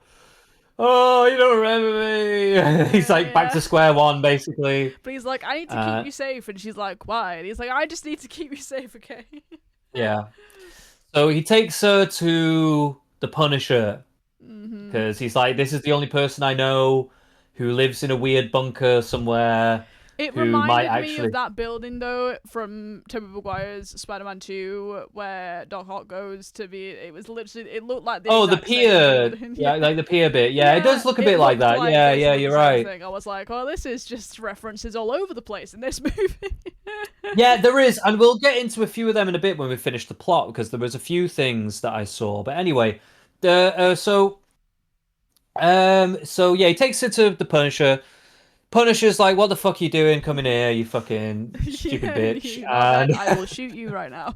you don't remember me. He's like back to square one, basically. But he's like, "I need to keep you safe," and she's like, "Why?" And he's like, "I just need to keep you safe, okay?" Yeah. So he takes her to the Punisher because he's like, "This is the only person I know who lives in a weird bunker somewhere." It reminded me of that building, though, from Tobey Maguire's Spider-Man 2, where Doc Ock goes to be... It was literally... It looked like the pier. Yeah, like the pier bit. Yeah, it does look a bit like that. Yeah, you're right. I was like, oh, this is just references all over the place in this movie. Yeah, there is. And we'll get into a few of them in a bit when we finish the plot, because there was a few things that I saw. But anyway, so yeah, he takes her to the Punisher. Punisher's like, "What the fuck are you doing coming here, you fucking stupid bitch?" And I will shoot you right now.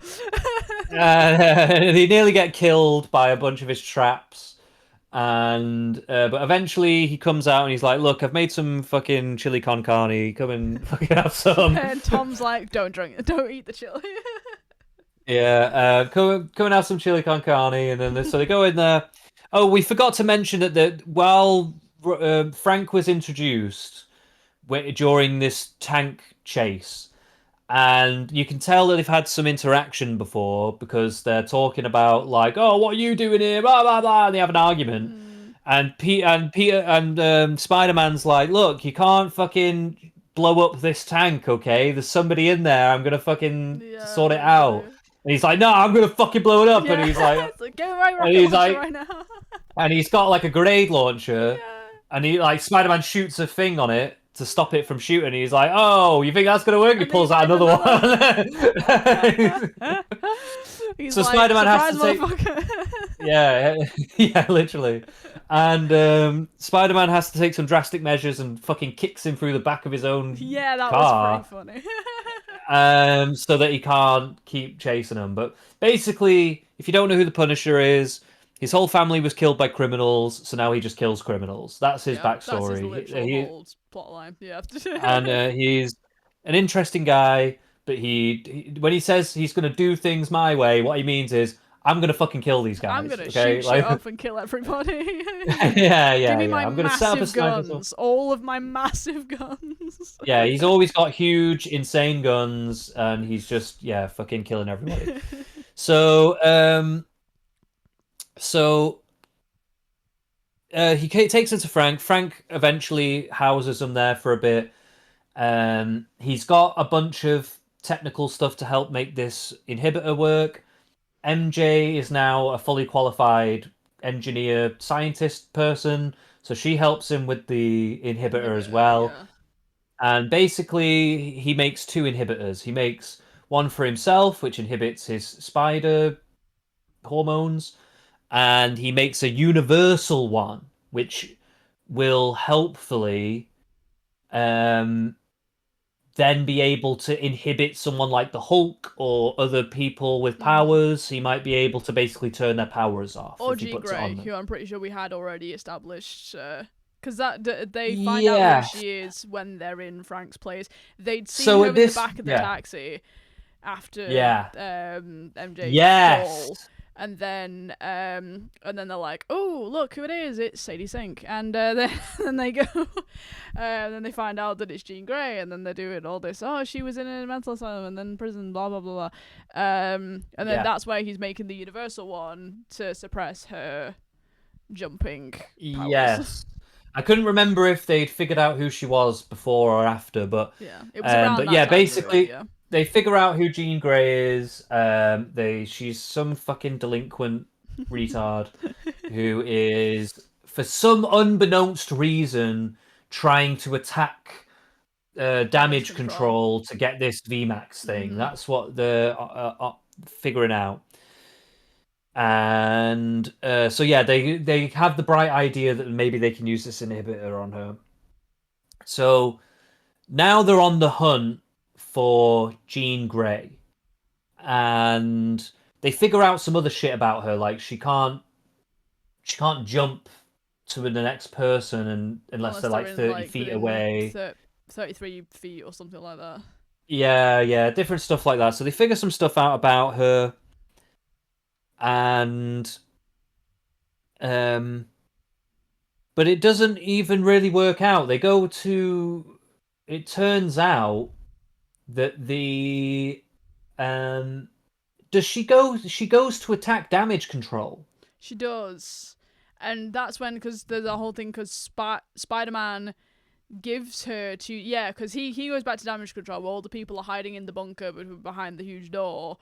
And he nearly get killed by a bunch of his traps. And but eventually he comes out and he's like, "Look, I've made some fucking chili con carne. Come and fucking have some." And Tom's like, "Don't drink it. Don't eat the chili." Yeah, come and have some chili con carne, and then so they go in there. Oh, we forgot to mention that while Frank was introduced during this tank chase, and you can tell that they've had some interaction before because they're talking about like, "Oh, what are you doing here?" Blah blah blah, and they have an argument. And Peter and Spider-Man's like, "Look, you can't fucking blow up this tank, okay? There's somebody in there. I'm gonna fucking sort it out." And he's like, "No, I'm gonna fucking blow it up." Yeah. And he's like, "It's like, give me my rocket launcher right now." and he's got like a grenade launcher, Yeah. and he like Spider-Man shoots a thing on it to stop it from shooting. He's like, "Oh, you think that's gonna work?" And he pulls out another one. He's so like, Spider-Man has to take. Yeah, yeah, literally. And Spider-Man has to take some drastic measures and fucking kicks him through the back of his own that car. was pretty funny. So that he can't keep chasing him. But basically, if you don't know who the Punisher is, his whole family was killed by criminals, so now he just kills criminals. That's his backstory. That's his literal plot line. Yeah. And he's an interesting guy, but he when he says he's going to do things my way, what he means is, I'm gonna fucking kill these guys. I'm gonna shoot shit up and kill everybody. yeah. Give me my I'm gonna set up a massive guns. All of my massive guns. Yeah, he's always got huge, insane guns, and he's just fucking killing everybody. So he takes it to Frank. Frank eventually houses him there for a bit. He's got a bunch of technical stuff to help make this inhibitor work. MJ is now a fully qualified engineer, scientist person, so she helps him with the inhibitor as well. Yeah. And basically, he makes two inhibitors. He makes one for himself, which inhibits his spider hormones, and he makes a universal one, which will helpfully then be able to inhibit someone like the Hulk or other people with powers. He might be able to basically turn their powers off. Or Jean Grey, who I'm pretty sure we had already established. Because they find out who she is when they're in Frank's place. They'd seen her in the back of the taxi after MJ falls. And then they're like, "Oh, look who it is! It's Sadie Sink." And then they go, and then they find out that it's Jean Grey, and then they're doing all this. Oh, she was in a mental asylum and then prison, blah blah blah blah. And then that's where he's making the universal one to suppress her jumping powers. Yes. I couldn't remember if they'd figured out who she was before or after, but it was around that time basically. Really, They figure out who Jean Grey is. She's some fucking delinquent retard who is, for some unbeknownst reason, trying to attack damage control to get this VMAX thing. Mm-hmm. That's what they're figuring out. And they have the bright idea that maybe they can use this inhibitor on her. So now they're on the hunt for Jean Grey, and they figure out some other shit about her, like she can't jump to the next person unless they're like 30 feet away, 33 feet or something like that. Yeah, different stuff like that. So they figure some stuff out about her, and but it doesn't even really work out. It turns out that she goes to attack damage control. She does, and that's when, because there's a whole thing, because Spider-Man gives her to because he goes back to damage control where all the people are hiding in the bunker behind the huge door,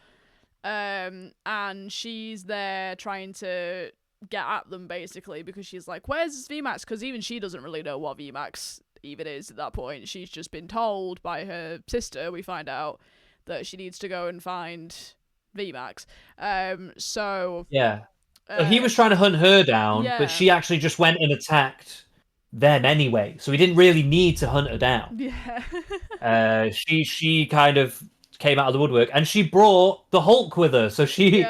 and she's there trying to get at them basically, because she's like, where's this VMAX? Because even she doesn't really know what VMAX even is at that point. She's just been told by her sister, we find out, that she needs to go and find VMAX. He was trying to hunt her down, but she actually just went and attacked them anyway, so he didn't really need to hunt her down. She kind of came out of the woodwork, and she brought the Hulk with her, so she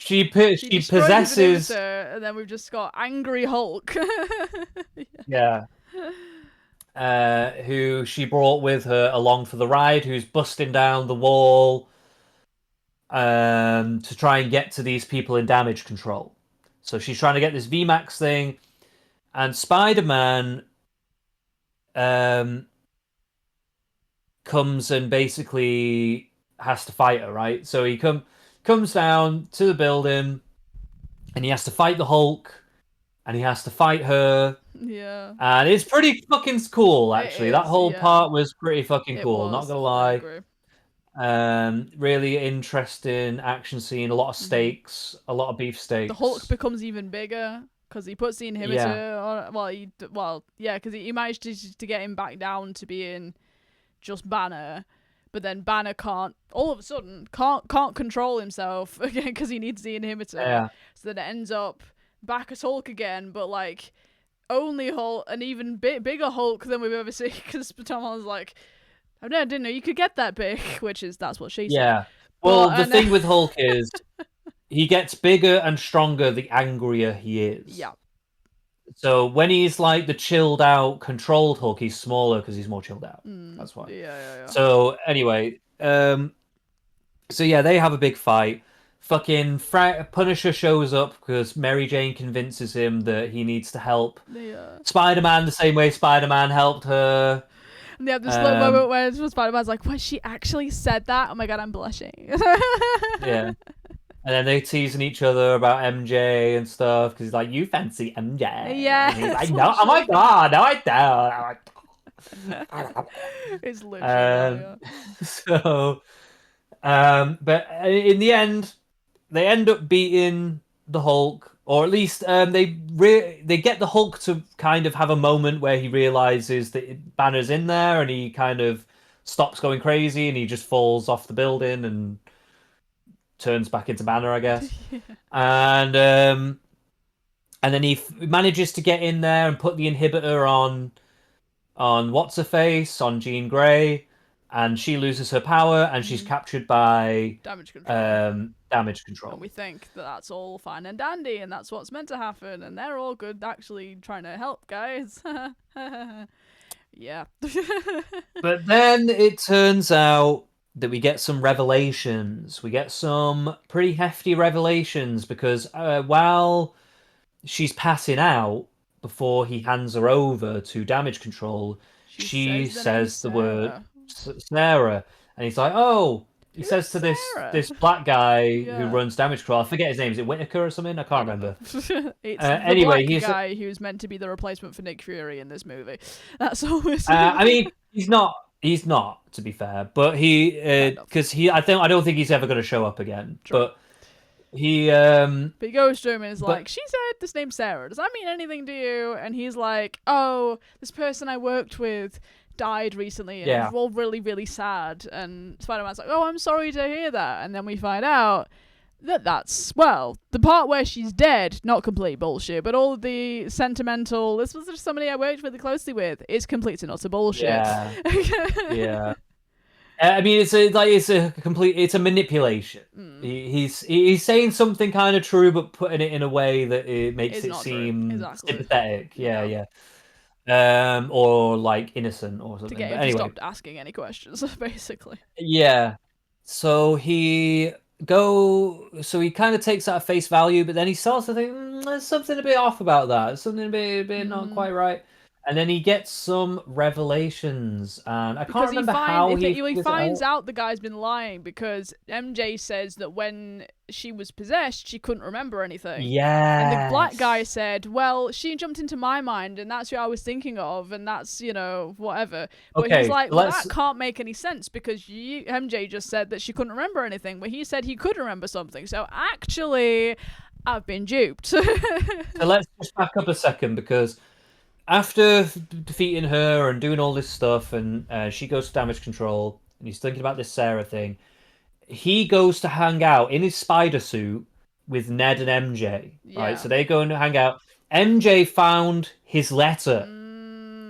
She she destroys his possesses. inhibitor, and then we've just got Angry Hulk. Yeah. Who she brought with her along for the ride, who's busting down the wall to try and get to these people in damage control. So she's trying to get this VMAX thing, and Spider-Man um, comes and basically has to fight her, right? So he comes down to the building, and he has to fight the Hulk, and he has to fight her. Yeah. And it's pretty fucking cool, It actually. That is, whole yeah. part was pretty fucking It cool, not was. gonna I lie. agree. Really interesting action scene, a lot of stakes, a lot of beef The Hulk steaks. becomes even bigger because he puts the Yeah, inhibitor on. Yeah, because he managed to get him back down to being just Banner, but then Banner can't. All of a sudden, can't control himself again because he needs the inhibitor. yeah, So then it ends up back as Hulk again, but like only Hulk, an even bigger Hulk than we've ever seen. Because Tom Holland's like, I didn't know you could get that big, that's what she said. yeah. But Well, the thing with Hulk is he gets bigger and stronger the angrier he is. yeah, So when he's like the chilled out, controlled Hulk, he's smaller because he's more chilled out. That's why. yeah. So anyway, so yeah, they have a big fight. Fucking Punisher shows up because Mary Jane convinces him that he needs to help Yeah. Spider-Man the same way Spider-Man helped her. And they have this little moment where Spider-Man's like, "What? She actually said that? Oh my god, I'm blushing." Yeah. And then they teasing each other about MJ and stuff because he's like, "You fancy MJ?" Yeah, And he's like, that's "No, what oh my she- god, no, I don't." It's literally So, but in the end, they end up beating the Hulk, or at least they get the Hulk to kind of have a moment where he realizes that Banner's in there, and he kind of stops going crazy, and he just falls off the building and turns back into Banner, I guess. yeah. And then he manages to get in there and put the inhibitor on what's her face, on Jean Grey, and she loses her power and she's captured by Damage control. damage And control. we think that that's all fine and dandy, and that's what's meant to happen, and they're all good, actually trying to help, guys. Yeah. But then it turns out that we get some revelations. We get some pretty hefty revelations because while she's passing out before he hands her over to damage control, she says the name says the word Sarah. Sarah, and he's like, "Oh." He Who's says to Sarah? this black guy who Yeah. runs damage control. I forget his name. Is it Whitaker or something? I can't remember. It's the Anyway, black guy who's meant to be the replacement for Nick Fury in this movie. That's always. I mean, he's not. He's not, to be fair, but he because I don't think he's ever going to show up again. True. But he But he goes to him and is but- like, "She said this name's Sarah. Does that mean anything to you?" And he's like, "Oh, this person I worked with died recently, and Yeah. we're all really, really sad." And Spider-Man's like, "Oh, I'm sorry to hear that." And then we find out that that's, well, the part where she's dead, not complete bullshit, but all of the sentimental, this was just somebody I worked really closely with, is complete and utter bullshit. yeah, yeah. I mean, it's a manipulation. He's saying something kind of true, but putting it in a way that it makes It's it not true. seem Exactly. sympathetic. Yeah, Yeah. yeah. Or like innocent or something. To get But him anyway, to stop asking any questions, basically. yeah. So he kind of takes that at face value, but then he starts to think there's something a bit off about that. There's something a bit not quite right. And then he gets some revelations, and I can't remember how he finds out the guy's been lying because MJ says that when she was possessed, she couldn't remember anything. Yeah. And the black guy said, "Well, she jumped into my mind, and that's who I was thinking of, and that's, whatever." But Okay, he's like, "Well, let's- that can't make any sense because MJ just said that she couldn't remember anything, but he said he could remember something. So actually, I've been duped." So let's just back up a second because after defeating her and doing all this stuff, and she goes to damage control, and he's thinking about this Sarah thing. He goes to hang out in his spider suit with Ned and MJ, right? Yeah. So they go and hang out. MJ found his letter,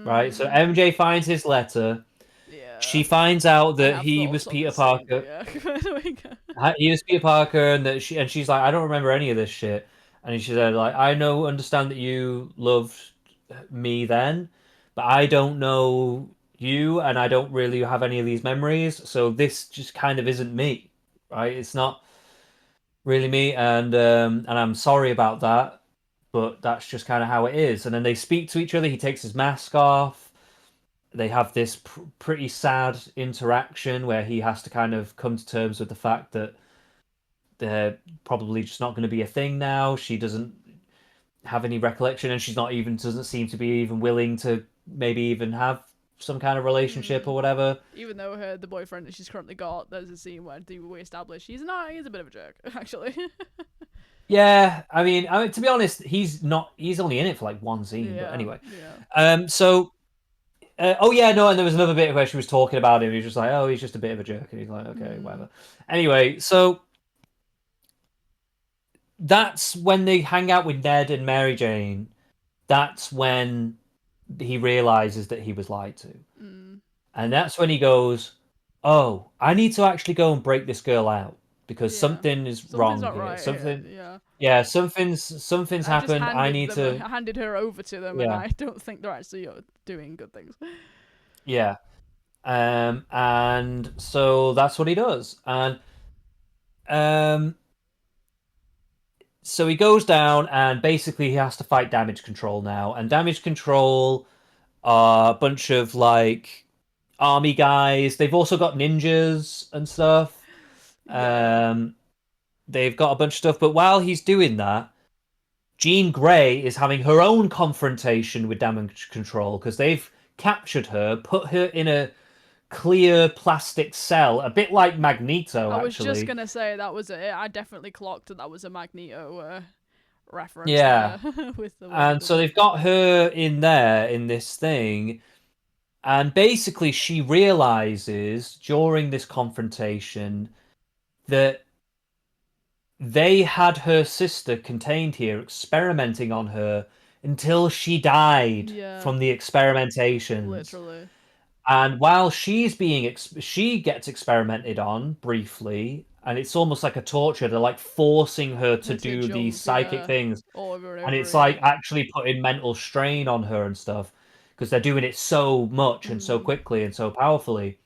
right? So MJ finds his letter, Yeah. she finds out I that have he was thoughts on Peter this scene, but Parker. yeah. He was Peter Parker, and she's like, I don't remember any of this shit. And she said, like, I know, understand that you loved me then, but I don't know you, and I don't really have any of these memories. So this just kind of isn't me, right? It's not really me, and I'm sorry about that, but that's just kind of how it is. And then they speak to each other. He takes his mask off. They have this pretty sad interaction where he has to kind of come to terms with the fact that they're probably just not going to be a thing now. She doesn't have any recollection, and she's not even doesn't seem to be even willing to maybe even have some kind of relationship or whatever. Even though the boyfriend that she's currently got, there's a scene where we establish he's a bit of a jerk, actually. Yeah, I mean, to be honest, he's not. He's only in it for like one scene, but anyway. Yeah. So, oh yeah, no, and there was another bit where she was talking about him. He was just like, oh, he's just a bit of a jerk, and he's like, okay, whatever. Anyway, so that's when they hang out with Ned and Mary Jane. That's when he realizes that he was lied to. And that's when he goes, oh, I need to actually go and break this girl out because something is Something's wrong not here. right Something, here. yeah, something's I just happened. I handed her over to them, and Yeah, I don't think they're actually doing good things. yeah. And so that's what he does. And um, so he goes down, and basically he has to fight damage control now. And damage control are a bunch of like army guys. They've also got ninjas and stuff. Yeah. They've got a bunch of stuff, but while he's doing that, Jean Grey is having her own confrontation with damage control because they've captured her, put her in a clear plastic cell, a bit like Magneto, I was just actually. gonna say that was it. I definitely clocked that was a Magneto reference Yeah. there with the way he And does so it. they've got her in there in this thing, and basically she realizes during this confrontation that they had her sister contained here, experimenting on her until she died Yeah, from the experimentations. literally. And while she gets experimented on briefly, and it's almost like a torture. They're like forcing her to Her to do these jump, psychic things, over and and over it's like again. actually putting mental strain on her and stuff because they're doing it so much and so Mm. quickly and so powerfully.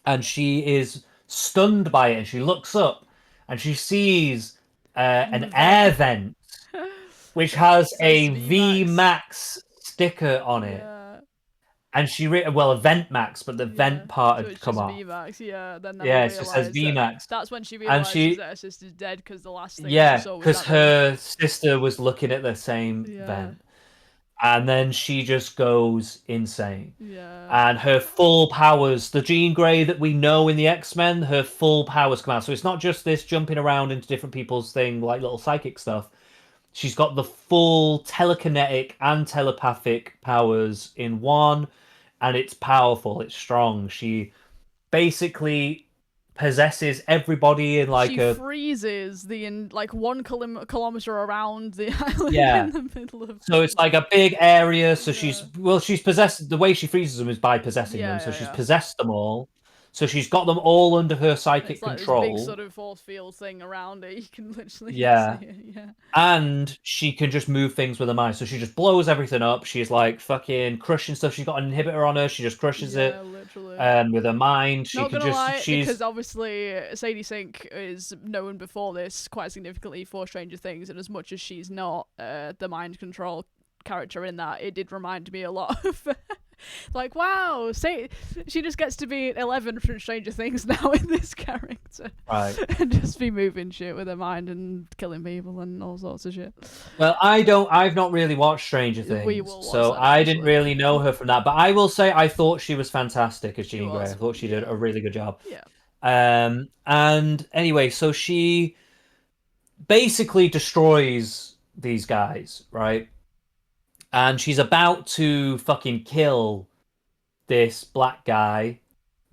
And she is stunned by it, and she looks up and she sees an air Vent. vent which has Says a V Max. VMAX sticker on it, Yeah, and well, a vent max, but the yeah. vent part So had it's come just off. V Max. Yeah. Then we Yeah, it just says realise that VMAX, that's when she and realizes she that her sister's dead because the last thing she yeah, saw was because that vent. her sister was looking at the same Yeah, vent, and then she just goes insane. yeah. And her full powers, the Jean Grey that we know in the X-Men, her full powers come out. So it's not just this jumping around into different people's thing, like little psychic stuff. She's got the full telekinetic and telepathic powers in one, and it's powerful, it's strong. She basically possesses everybody in like She a freezes like 1 kilometer around the island yeah. in the middle of. So it's like a big area. So Yeah. she's possessed. The way she freezes them is by possessing them. Yeah, So yeah, she's yeah. possessed them all. So she's got them all under her psychic It's like this big control. sort of force field thing around it. You can literally see Yeah. it. Yeah. And she can just move things with her mind. So she just blows everything up. She's like fucking crushing stuff. She's got an inhibitor on her. She just crushes Yeah, it. literally. With her mind, she Not can gonna just lie, she's because obviously Sadie Sink is known before this quite significantly for Stranger Things, and as much as she's not the mind control character in that, it did remind me a lot of like, wow, say she just gets to be 11 from Stranger Things now in this character, right. and just be moving shit with her mind and killing people and all sorts of shit. Well, I've not really watched Stranger We Things, will watch so that I didn't eventually. really know her from that. But I will say I thought she was fantastic as She Jean Grey. I was, thought she did yeah, a really good job. yeah, And anyway, so she basically destroys these guys, right? And she's about to fucking kill this black guy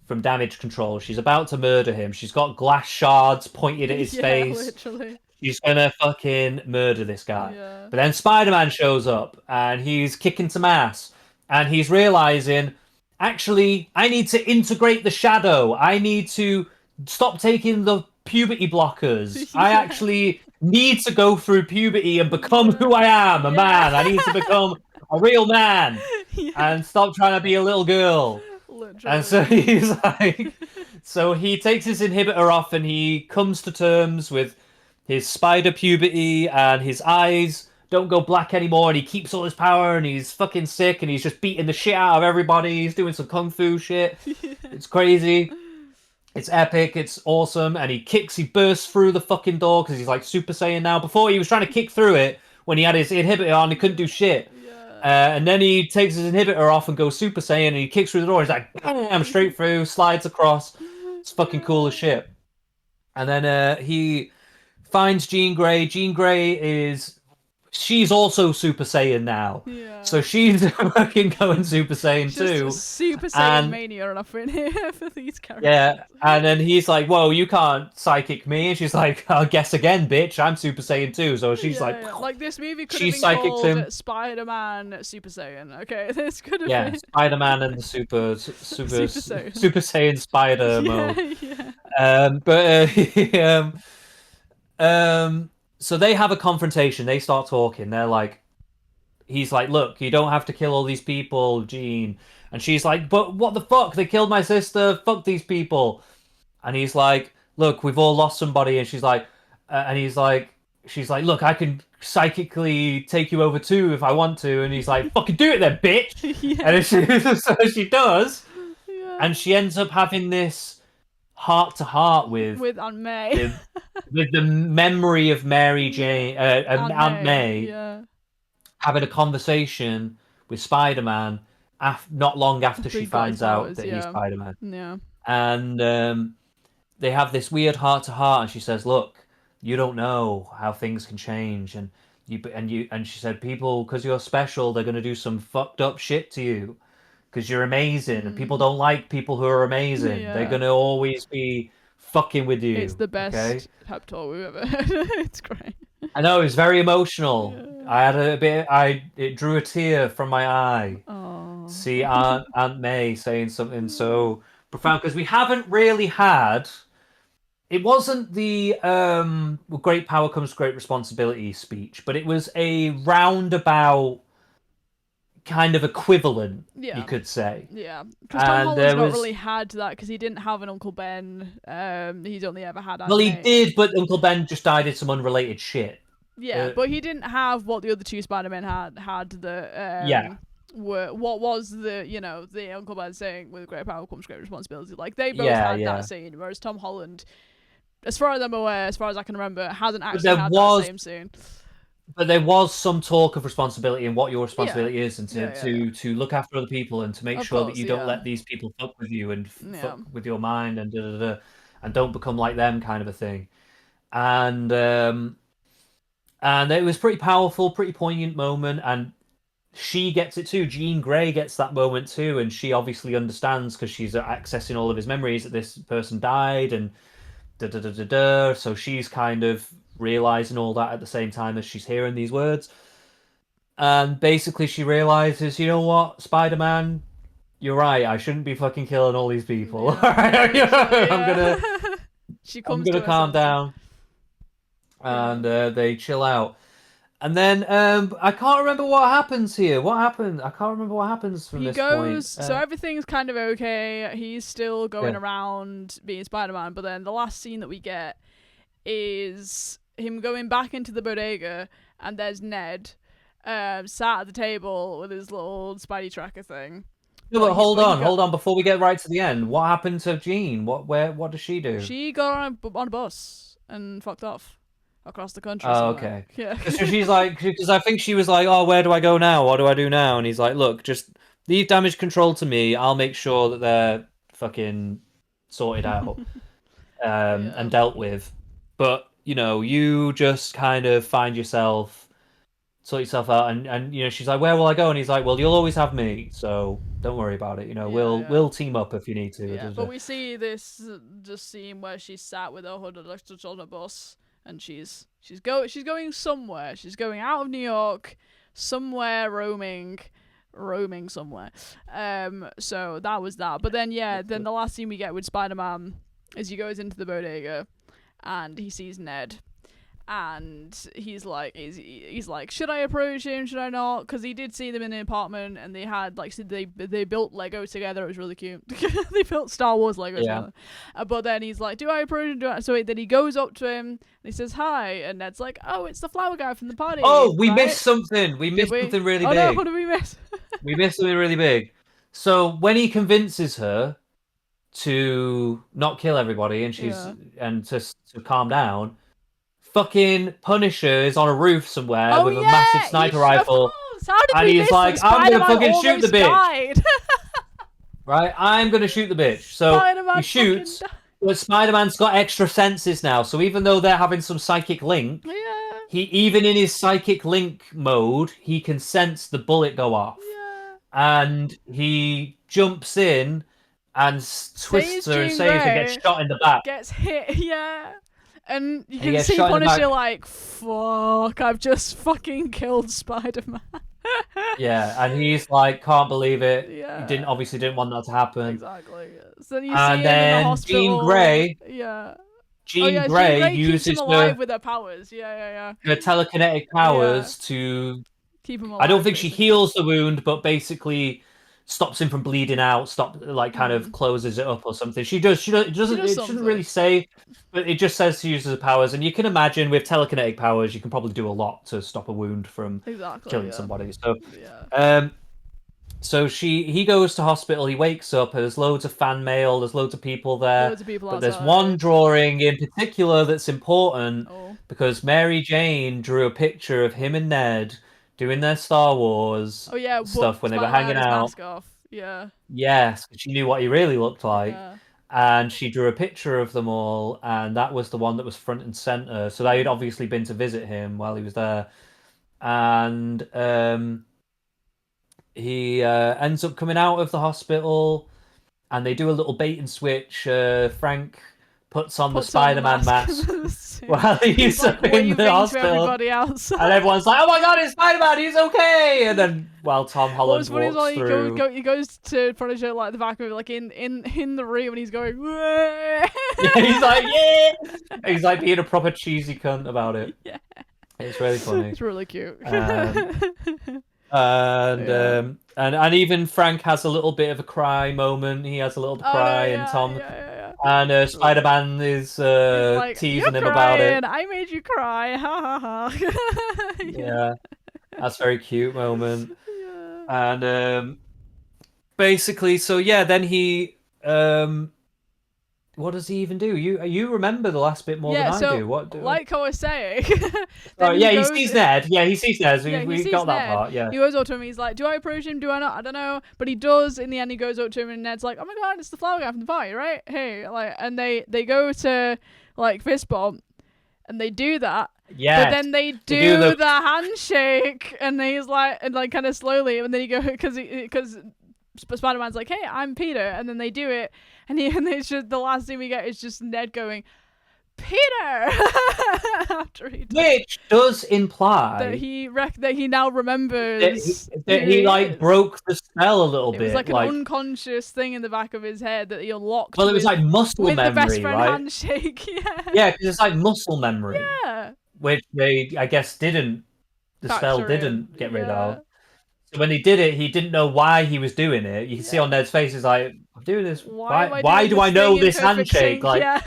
from damage control. She's about to murder him. She's got glass shards pointed at his yeah, face. literally, She's gonna fucking murder this guy. yeah. But then Spider-Man shows up and he's kicking some ass. And he's realizing actually, I need to integrate the shadow. I need to stop taking the puberty blockers. I Yeah. actually need to go through puberty and become Yeah. who I am, a Yeah. man. I need to become a real man Yeah. and stop trying to be a little girl. And so Literally. he's like, so he takes his inhibitor off and he comes to terms with his spider puberty and his eyes don't go black anymore and he keeps all his power and he's fucking sick and he's just beating the shit out of everybody. He's doing some kung fu shit. Yeah. It's crazy. It's epic. It's awesome. And he bursts through the fucking door because he's like Super Saiyan now. Before he was trying to kick through it when he had his inhibitor on, he couldn't do shit. Yeah. And then he takes his inhibitor off and goes Super Saiyan and he kicks through the door. He's like, bam, straight through, slides across. It's fucking cool as shit. And then he finds Jean Grey. Jean Grey she's also Super Saiyan now. Yeah. So she's fucking going Super Saiyan It's too. just Super Saiyan And mania enough in here for these characters. yeah, and then he's like, "Whoa, you can't psychic me," and she's like, "I'll guess again, bitch. I'm Super Saiyan too." So she's like this movie could she have been psychics him. called Spider-Man Super Saiyan. Okay, this could have Yeah, been Spider-Man and the Super Saiyan. Super Saiyan Spider mode. Yeah. But so they have a confrontation. They start talking. They're like, he's like, "Look, you don't have to kill all these people, Jean." And she's like, "But what the fuck? They killed my sister. Fuck these people." And he's like, "Look, we've all lost somebody." And she's like, she's like, "Look, I can psychically take you over too if I want to." And he's like, "Fucking do it then, bitch." Yeah. And so she does. Yeah. And she ends up having this heart to heart with Aunt May. with the memory of Mary Jane, Aunt May, Yeah. having a conversation with Spider-Man not long after she Big guy finds out powers, that he's yeah. Spider-Man. Yeah. And they have this weird heart to heart, and she says, "Look, you don't know how things can change, and she said, people, because you're special, they're gonna do some fucked up shit to you, because you're amazing, and people don't like people who are amazing. Yeah. They're gonna always be fucking with you." It's the best okay? pep talk we've ever heard. It's great. I know, it's very emotional. Yeah. I had it drew a tear from my eye. Oh. See Aunt May saying something so profound, because we haven't really had. It wasn't the with great power comes great responsibility speech, but it was a roundabout kind of equivalent, Yeah. you could say. Yeah, because Tom And Holland's there not was really had that because he didn't have an Uncle Ben. He's only ever had Aunt well, he May. did, but Uncle Ben just died in some unrelated shit. Yeah, but he didn't have what the other two Spider-Men had the Yeah. what was the Uncle Ben saying, with great power comes great responsibility. Like they both Yeah, had yeah. that scene, whereas Tom Holland, as far as I'm aware, as far as I can remember, hasn't actually there had was- that same scene. But there was some talk of responsibility and what your responsibility is, and Yeah. to look after other people and to make Of sure course, that you don't yeah. let these people fuck with you and Yeah. fuck with your mind and and don't become like them, kind of a thing. And it was pretty powerful, pretty poignant moment, and she gets it too. Jean Grey gets that moment too, and she obviously understands because she's accessing all of his memories that this person died and so she's kind of realizing all that at the same time as she's hearing these words. And basically she realizes, you know what, Spider-Man, you're right, I shouldn't be fucking killing all these people. Yeah. I'm gonna calm down. And they chill out. And then I can't remember what happens here. What happened? I can't remember what happens from this point. So everything's kind of okay. He's still going Yeah. around being Spider-Man, but then the last scene that we get is him going back into the bodega, and there's Ned sat at the table with his little Spidey tracker thing. No, but hold on, before we get right to the end. What happened to Jean? What does she do? She got on a bus and fucked off across the country. Oh, somewhere. okay. Yeah. So she's like, because I think she was like, "Oh, where do I go now? What do I do now?" And he's like, "Look, just leave damage control to me. I'll make sure that they're fucking sorted out and dealt with. But you just kind of sort yourself out." And she's like, "Where will I go?" And he's like, "Well, you'll always have me, so don't worry about it. We'll team up if you need to." Yeah, but we see this just scene where she's sat with her hood electric on a bus, and she's going somewhere. She's going out of New York, somewhere roaming, roaming somewhere. So that was that. But then then the last scene we get with Spider-Man is he goes into the bodega and he sees Ned. And he's like, should I approach him? Should I not? Because he did see them in an apartment, and they had they built Lego together. It was really cute. They built Star Wars Lego together. But then he's like, do I approach him? So then he goes up to him and he says hi, and Ned's like, oh, it's the flower guy from the party. Oh, we right? missed something. We missed something really big. Oh no, what did we miss? We missed something really big. So when he convinces her to not kill everybody and and to calm down. Fucking Punisher is on a roof somewhere with a massive sniper rifle. And he's like, I'm going to fucking shoot the bitch. Right? I'm going to shoot the bitch. So he shoots, but Spider-Man's got extra senses now. So even though they're having some psychic link, even in his psychic link mode, he can sense the bullet go off. Yeah. And he jumps in and twists her and saves her and gets shot in the back. Gets hit, And you can see Punisher like, fuck, I've just fucking killed Spider-Man. And he's like, can't believe it. He obviously didn't want that to happen. Exactly. So you see him in the hospital. Jean Grey uses keeps him alive with her powers. Her telekinetic powers to keep him alive. I don't think she heals the wound, but basically stops him from bleeding out, kind of closes it up or something. She doesn't it shouldn't really say, but it just says she uses her powers, and you can imagine with telekinetic powers you can probably do a lot to stop a wound from killing somebody. So he goes to hospital, he wakes up, there's loads of fan mail, there's loads of people there. But there's one drawing in particular that's important because Mary Jane drew a picture of him and Ned doing their Star Wars stuff when they were hanging out. Mask off. Yeah. Yes, she knew what he really looked like. And she drew a picture of them all, and that was the one that was front and center. So they had obviously been to visit him while he was there. And he ends up coming out of the hospital, and they do a little bait and switch. Frank puts on the Spider-Man mask while he's like in the hospital, and everyone's like, "Oh my god, it's Spider-Man! He's okay!" And then, Tom Holland walks through. He goes to Punisher like the back of it, like in the room, and he's going, he's like, "Yeah!" He's like being a proper cheesy cunt about it. Yeah, it's really funny. It's really cute. And even Frank has a little bit of a cry moment. He has a little cry, and Tom. And Spider-Man is like, teasing him about it. I made you cry. Ha ha ha. That's a very cute moment. And basically, then he what does he even do? You remember the last bit more than I do. Like I was saying. he sees Ned. Yeah, he sees Ned. We got that part. Yeah. He goes up to him. He's like, "Do I approach him? Do I not? I don't know." But he does. In the end, he goes up to him, and Ned's like, "Oh my god, it's the flower guy from the party, right? Hey!" And they go to fist bump, and they do that. Yeah. But then they do the handshake, and he's like, kind of slowly, and then he goes because Spider-Man's like, "Hey, I'm Peter," and then they do it, and it's just the last thing we get is just Ned going, "Peter," after he does. Which does imply that he now remembers that he broke the spell a little bit. It was like an unconscious thing in the back of his head that he unlocked. Well, it was like muscle memory, the best friend right? handshake. Yeah, because it's like muscle memory. Yeah. Which they, I guess, the spell didn't get rid of. When he did it, he didn't know why he was doing it. You can see on Ned's face, he's like, "I'm doing this. Why do I know this handshake? And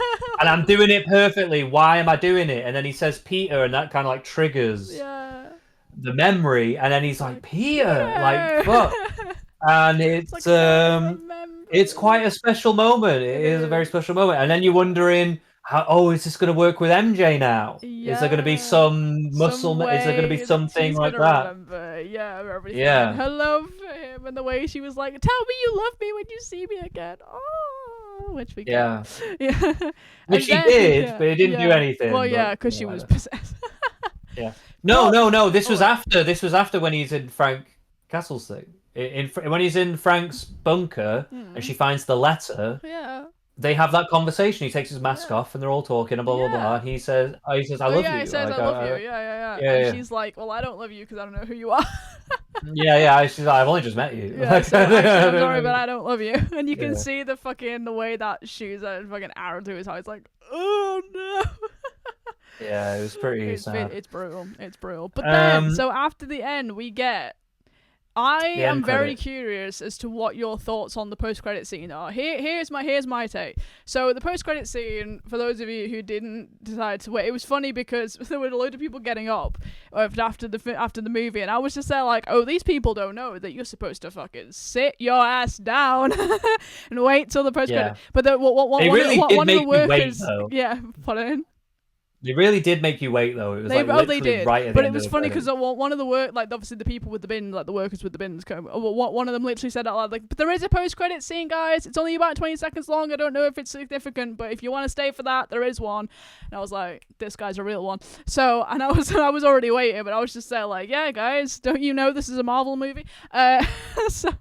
I'm doing it perfectly. Why am I doing it?" And then he says Peter, and that kind of triggers the memory. And then he's like, "Peter, fuck." And it's quite a special moment. It is a very special moment. And then you're wondering, is this going to work with MJ now? Yeah. Is there going to be some muscle? Is there going to be something like that? Her love for him and the way she was like, "Tell me you love me when you see me again." Oh, which we got. Which she did, but it didn't do anything. Well, because she was possessed. No. This was after. This was after when he's in Frank Castle's thing. When he's in Frank's bunker and she finds the letter. Yeah. They have that conversation. He takes his mask off, and they're all talking, and blah blah blah. He says, "I love you." He says, "I love you." Yeah. And she's like, "Well, I don't love you because I don't know who you are." Yeah. She's like, I've only just met you. Yeah, so actually, I'm sorry, but I don't love you. And you can Yeah. see the way that shoots a fucking arrow through his heart. It's like, oh no. Yeah, it was pretty It's sad. it's brutal. It's brutal. But then, Um, so after the end, we get. I the am end very credits. curious as to what your thoughts on the post-credit scene are. Here's my take. So the post-credit scene, for those of you who didn't decide to wait, it was funny because there were a load of people getting up after the movie, and I was just there like, oh, these people don't know that you're supposed to fucking sit your ass down and wait till the post-credit. Yeah, But they really did one of the make you wait workers, though. yeah, pardon. They really did make you wait though. It was like They literally did, right at the but it end of was the funny credits. because one of the obviously the people with the bins, like the workers with the bins, one of them literally said out loud, like, "But there is a post-credit scene, guys. It's only about 20 seconds long. I don't know if it's significant, but if you want to stay for that, there is one." And I was like, "This guy's a real one." So, and I was I was already waiting, but I was just there like, "Yeah, guys, don't you know this is a Marvel movie?" So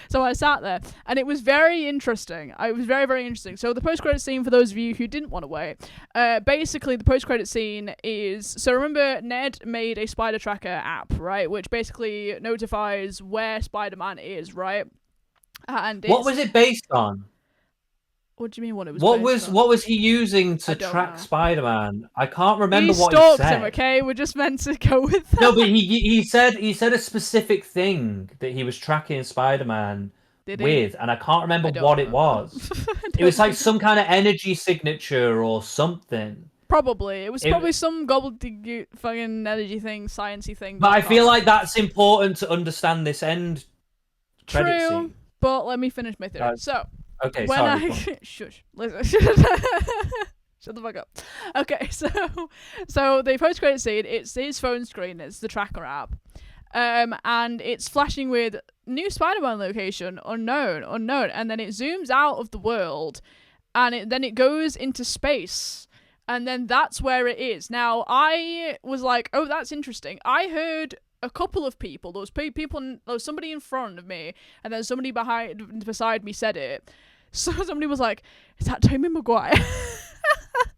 so I sat there, and it was very interesting. It was very very interesting. So the post-credit scene, for those of you who didn't want to wait, basically the post-credit scene is, so remember Ned made a spider tracker app, right, which basically notifies where Spider-Man is, right? And What was it based on? what do you mean what it was based on? What was he using I to don't track know. Spider-Man? I can't He remember what he stalked him, said. okay? We're just meant to go with No, that. but he said a specific thing that he was tracking Spider-Man Did he? with, and I can't remember I don't what it remember. was. I It was don't like remember. some kind of energy signature or something. Probably. It was It, probably some gobbledygook fucking energy thing, sciencey thing, but but I I feel can't like remember. that's important to understand this end credit True, scene. but let me finish my theory. Uh, So, okay, when sorry. I shush, listen, shut the fuck up. Okay, so the post credit scene, it's his phone screen, it's the tracker app, and it's flashing with new Spider-Man location, unknown, and then it zooms out of the world, and then it goes into space. And then that's where it is. Now, I was like, oh, that's interesting. I heard a couple of people. There was somebody in front of me, and then somebody beside me said it. So somebody was like, "Is that Tobey Maguire?"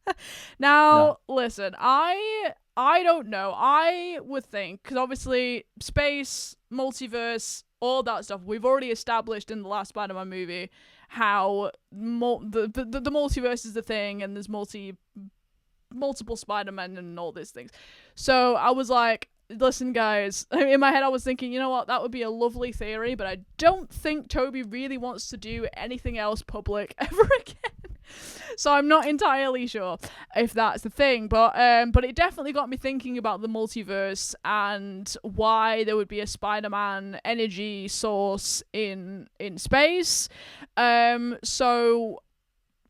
No. Now, listen, I don't know. I would think, because obviously space, multiverse, all that stuff, we've already established in the last Spider-Man movie how the multiverse is the thing, and there's multiple Spider-Men and all these things. So I was like, listen, guys, in my head I was thinking, you know what, that would be a lovely theory, but I don't think Toby really wants to do anything else public ever again. So I'm not entirely sure if that's the thing, but it definitely got me thinking about the multiverse and why there would be a Spider-Man energy source in space. So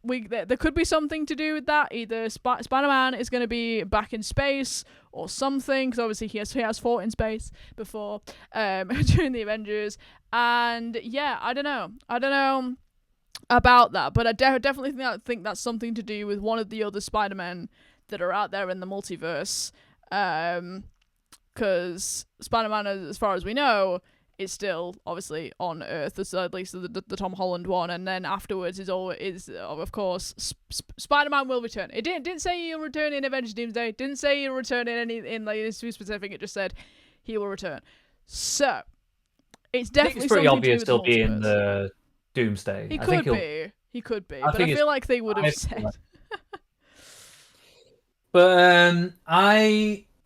there could be something to do with that. Either Spider-Man is going to be back in space or something, because obviously he has fought in space before during the Avengers. And yeah, I don't know about that, but I definitely think that's something to do with one of the other Spider-Men that are out there in the multiverse. Because Spider-Man, as far as we know, is still obviously on Earth, at least the Tom Holland one, and then afterwards of course Spider-Man will return. It didn't say he'll return in Avengers Doomsday. Didn't say he'll return in like too specific. It just said he will return. So it's I think definitely it's pretty something to do obvious with he'll the be in multiverse. the Doomsday. He I think could he'll. be. He could be, I but I think it's. feel like they would have said. But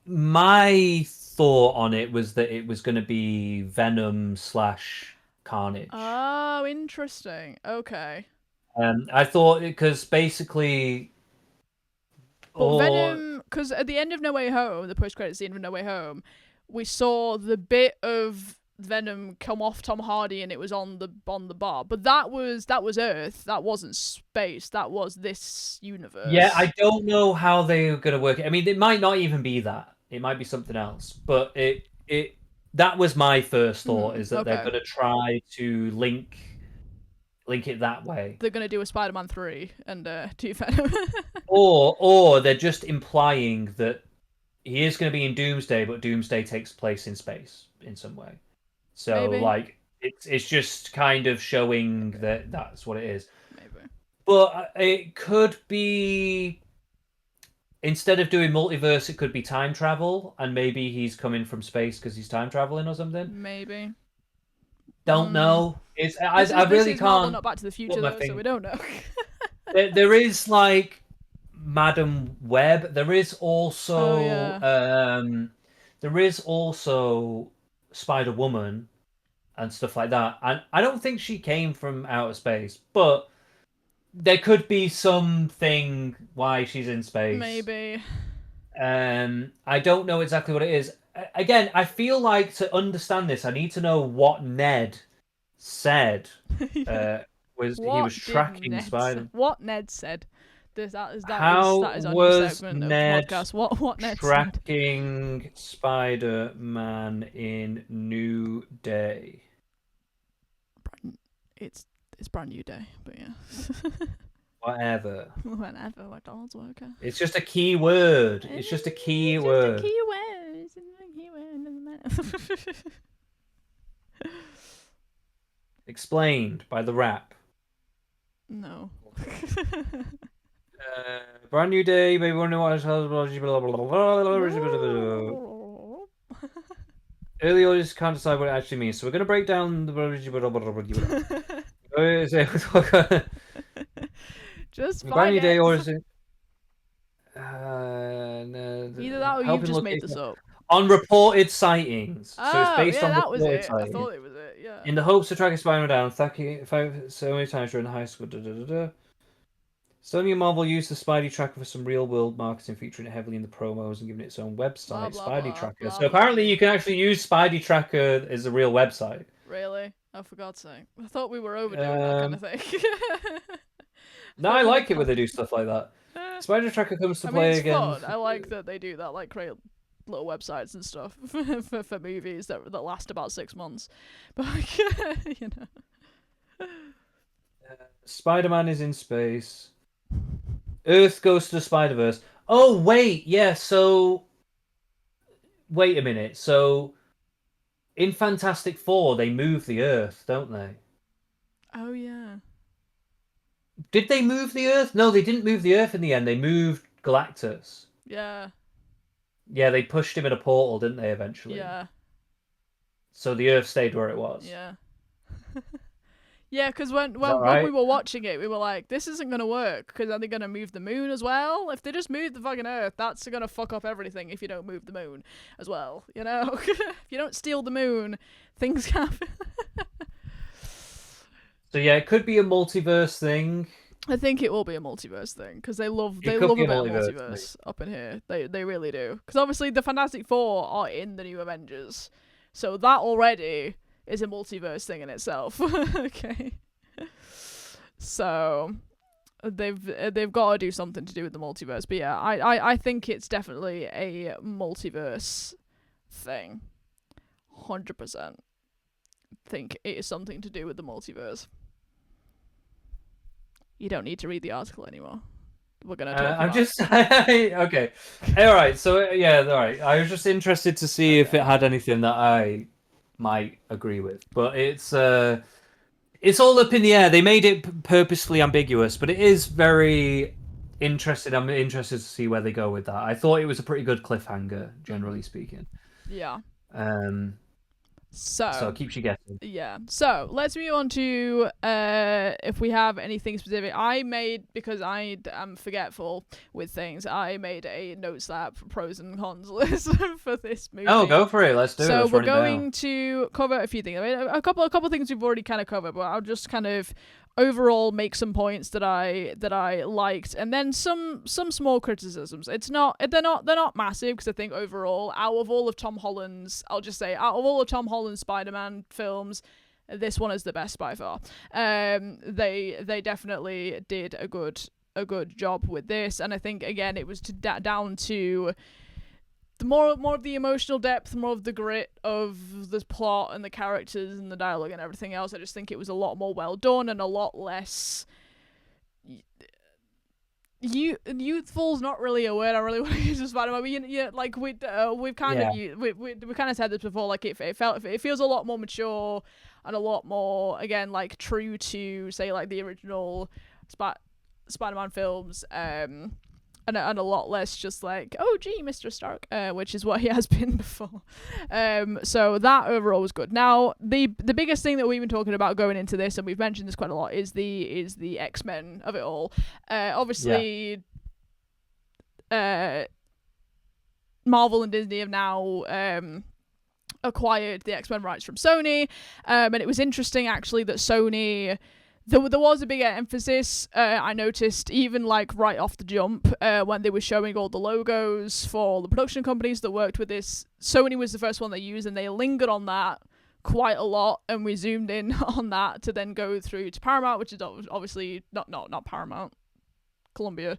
my thought on it was that it was going to be Venom / Carnage. Oh, interesting. Okay. I thought because basically, But or Venom, because at the end of No Way Home, the post-credit scene of No Way Home, we saw the bit of Venom come off Tom Hardy, and it was on the bar. But that was Earth. That wasn't space. That was this universe. yeah, I don't know how they're going to work it. I mean, it might not even be that. It might be something else. But it that was my first thought, is that they're Okay. going to try to link it that way. They're gonna do a Spider-Man 3 and do Venom. Or they're just implying that he is going to be in Doomsday, but Doomsday takes place in space in some way. So Maybe. like it's just kind of showing that that's what it is. Maybe. But it could be instead of doing multiverse, it could be time travel, and maybe he's coming from space because he's time traveling or something. Maybe. Don't know. I This really is Marvel, can't not Back to the put Future, my though, so we finger. don't know. There is like Madam Web. Oh yeah. There is also Spider Woman and stuff like that. And I don't think she came from outer space, but there could be something why she's in space. Maybe. I don't know exactly what it is. Again, I feel like to understand this, I need to know what Ned said. Yeah. Was he What was did tracking Ned say? Spider? What Ned said. How That is our new was segment of the Ned podcast. What Ned said. tracking Spider-Man in New Day? It's brand new day, but yeah. Whatever. Whenever McDonald's worker. It's just a key word. It's just a key word. It's just a key word. Explained by the rap. No. Brand new day, maybe wondering what early audience can't decide what it actually means, so we're going to break down the Just brand find new day, it. or is it Either that or you've just made this up. on reported sightings. So it's Oh, based yeah, on that was reported it. I sightings. thought it was it, yeah. In the hopes of tracking Spider-Man down, so many times during high school. Sony and Marvel used the Spidey Tracker for some real-world marketing, featuring it heavily in the promos and giving it its own website, Blah, blah, Spidey blah, Tracker. blah, So blah, apparently blah. you can actually use Spidey Tracker as a real website. Really? Oh, for God's sake. I thought we were overdoing that kind of thing. No, I like it when they do stuff like that. Spider Tracker comes to play it's again. fun. I like that they do that, like create little websites and stuff for movies that last about 6 months. But like, you know. Spider-Man is in space. Earth goes to the Spider-Verse. Oh, wait, yeah, so... Wait a minute, so... In Fantastic Four, they move the Earth, don't they? Oh, yeah. Did they move the Earth? No, they didn't move the Earth in the end. They moved Galactus. Yeah. Yeah, they pushed him in a portal, didn't they, eventually? Yeah. So the Earth stayed where it was. Yeah. Yeah, because when right? we were watching it, we were like, this isn't going to work, because are they going to move the moon as well? If they just move the fucking Earth, that's going to fuck up everything if you don't move the moon as well, you know? If you don't steal the moon, things happen. So yeah, it could be a multiverse thing. I think it will be a multiverse thing, because they love a bit of multiverse up in here. They really do. Because obviously the Fantastic Four are in the new Avengers, so that already is a multiverse thing in itself. Okay. So they've got to do something to do with the multiverse. But yeah, I think it's definitely a multiverse thing. 100%. Think it is something to do with the multiverse. You don't need to read the article anymore. We're gonna talk I'm about just okay. All right. So yeah, all right. I was just interested to see if it had anything that I might agree with, but it's all up in the air. They made it purposefully ambiguous, but it is very interesting. I'm interested to see where they go with that. I thought it was a pretty good cliffhanger, generally speaking. Yeah. So it keeps you guessing. Yeah. So let's move on to if we have anything specific. I made, because I am forgetful with things, I made a notes app pros and cons list for this movie. Oh, go for it. Let's do it. So Let's we're run it down. going to cover a few things. I mean, a couple of things we've already kind of covered, but I'll just kind of overall make some points that I liked, and then some small criticisms. They're not massive, because I think overall, out of all of Tom Holland's Spider-Man films, this one is the best by far. They definitely did a good job with this, and I think again it was down to the more of the emotional depth, more of the grit of the plot and the characters and the dialogue and everything else. I just think it was a lot more well done and a lot less. Youthful's not really a word I really want to use as Spider-Man. Yeah, like we've kind of said this before. Like it feels a lot more mature and a lot more, again, like true to say like the original Spider-Man films. and a lot less just like, oh gee, Mr. Stark, which is what he has been before. So that overall was good. Now the biggest thing that we've been talking about going into this, and we've mentioned this quite a lot, is the X-Men of it all. Obviously, Marvel and Disney have now acquired the X-Men rights from Sony, and it was interesting actually that Sony, there was a big emphasis, I noticed, even like right off the jump, when they were showing all the logos for all the production companies that worked with this. Sony was the first one they used, and they lingered on that quite a lot, and we zoomed in on that to then go through to Paramount, which is obviously not Paramount, Columbia,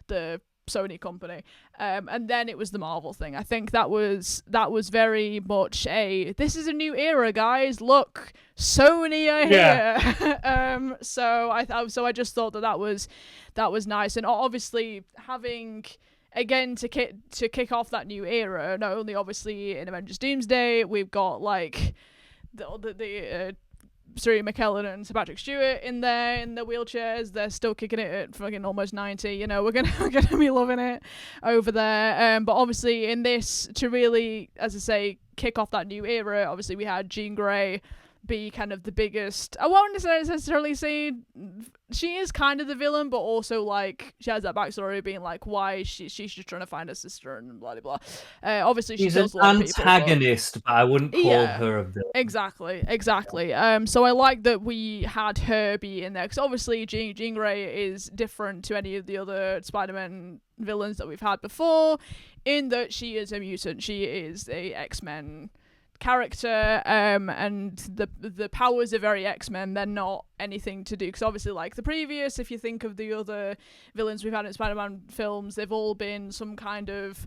the Sony company, and then it was the Marvel thing. I think that was very much this is a new era, guys. Look, Sony are here. So I just thought that was nice, and obviously having, again, to kick off that new era. Not only obviously in Avengers Doomsday, we've got like the Siri McKellen and Sir Patrick Stewart in there in the wheelchairs. They're still kicking it at fucking almost 90. You know, we're gonna be loving it over there. But obviously in this, to really, as I say, kick off that new era, obviously we had Jean Grey be kind of the biggest. I won't necessarily say she is kind of the villain, but also like she has that backstory of being like why she's just trying to find her sister and blah blah blah. Obviously she's an antagonist, but I wouldn't call her a villain. Exactly. So I like that we had her be in there, because obviously Jean Grey is different to any of the other Spider-Man villains that we've had before, in that she is a mutant. She is a X-Men character, and the powers are very X-Men. They're not anything to do, because obviously like the previous, if you think of the other villains we've had in Spider-Man films, they've all been some kind of,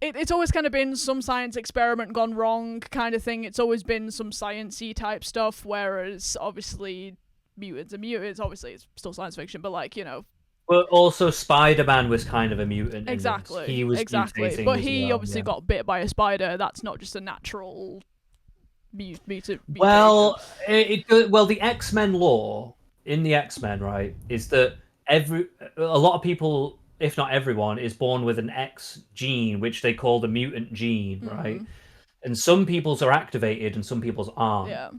it's always kind of been some science experiment gone wrong kind of thing. It's always been some science-y type stuff, whereas obviously mutants are mutants. Obviously it's still science fiction, but like, you know. But also Spider-Man was kind of a mutant. Exactly. He was exactly. But he obviously got bit by a spider. That's not just a natural mutation. Well, the X-Men lore in the X-Men, right, is that a lot of people, if not everyone, is born with an X gene, which they call the mutant gene, right? And some people's are activated and some people's aren't. Yeah.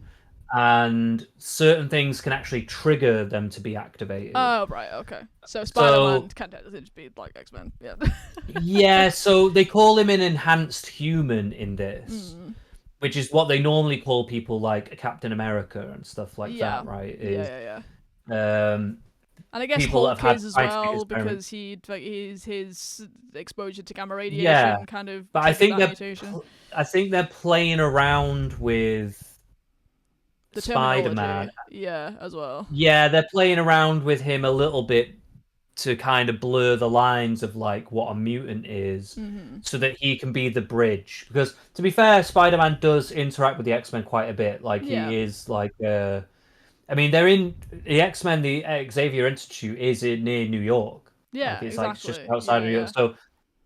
And certain things can actually trigger them to be activated. Oh, right, okay. So Spider-Man can't just be like X-Men, yeah. Yeah, so they call him an enhanced human in this, which is what they normally call people like Captain America and stuff like that, right? Yeah. And I guess Hulk is as well, because his exposure to gamma radiation kind of. But I think they're playing around with the Spider-Man, as well. Yeah, they're playing around with him a little bit to kind of blur the lines of like what a mutant is, so that he can be the bridge. Because to be fair, Spider-Man does interact with the X-Men quite a bit. Like he is like, I mean, they're in the X-Men. The Xavier Institute is near New York. Yeah, like, it's exactly. like just outside of New York. So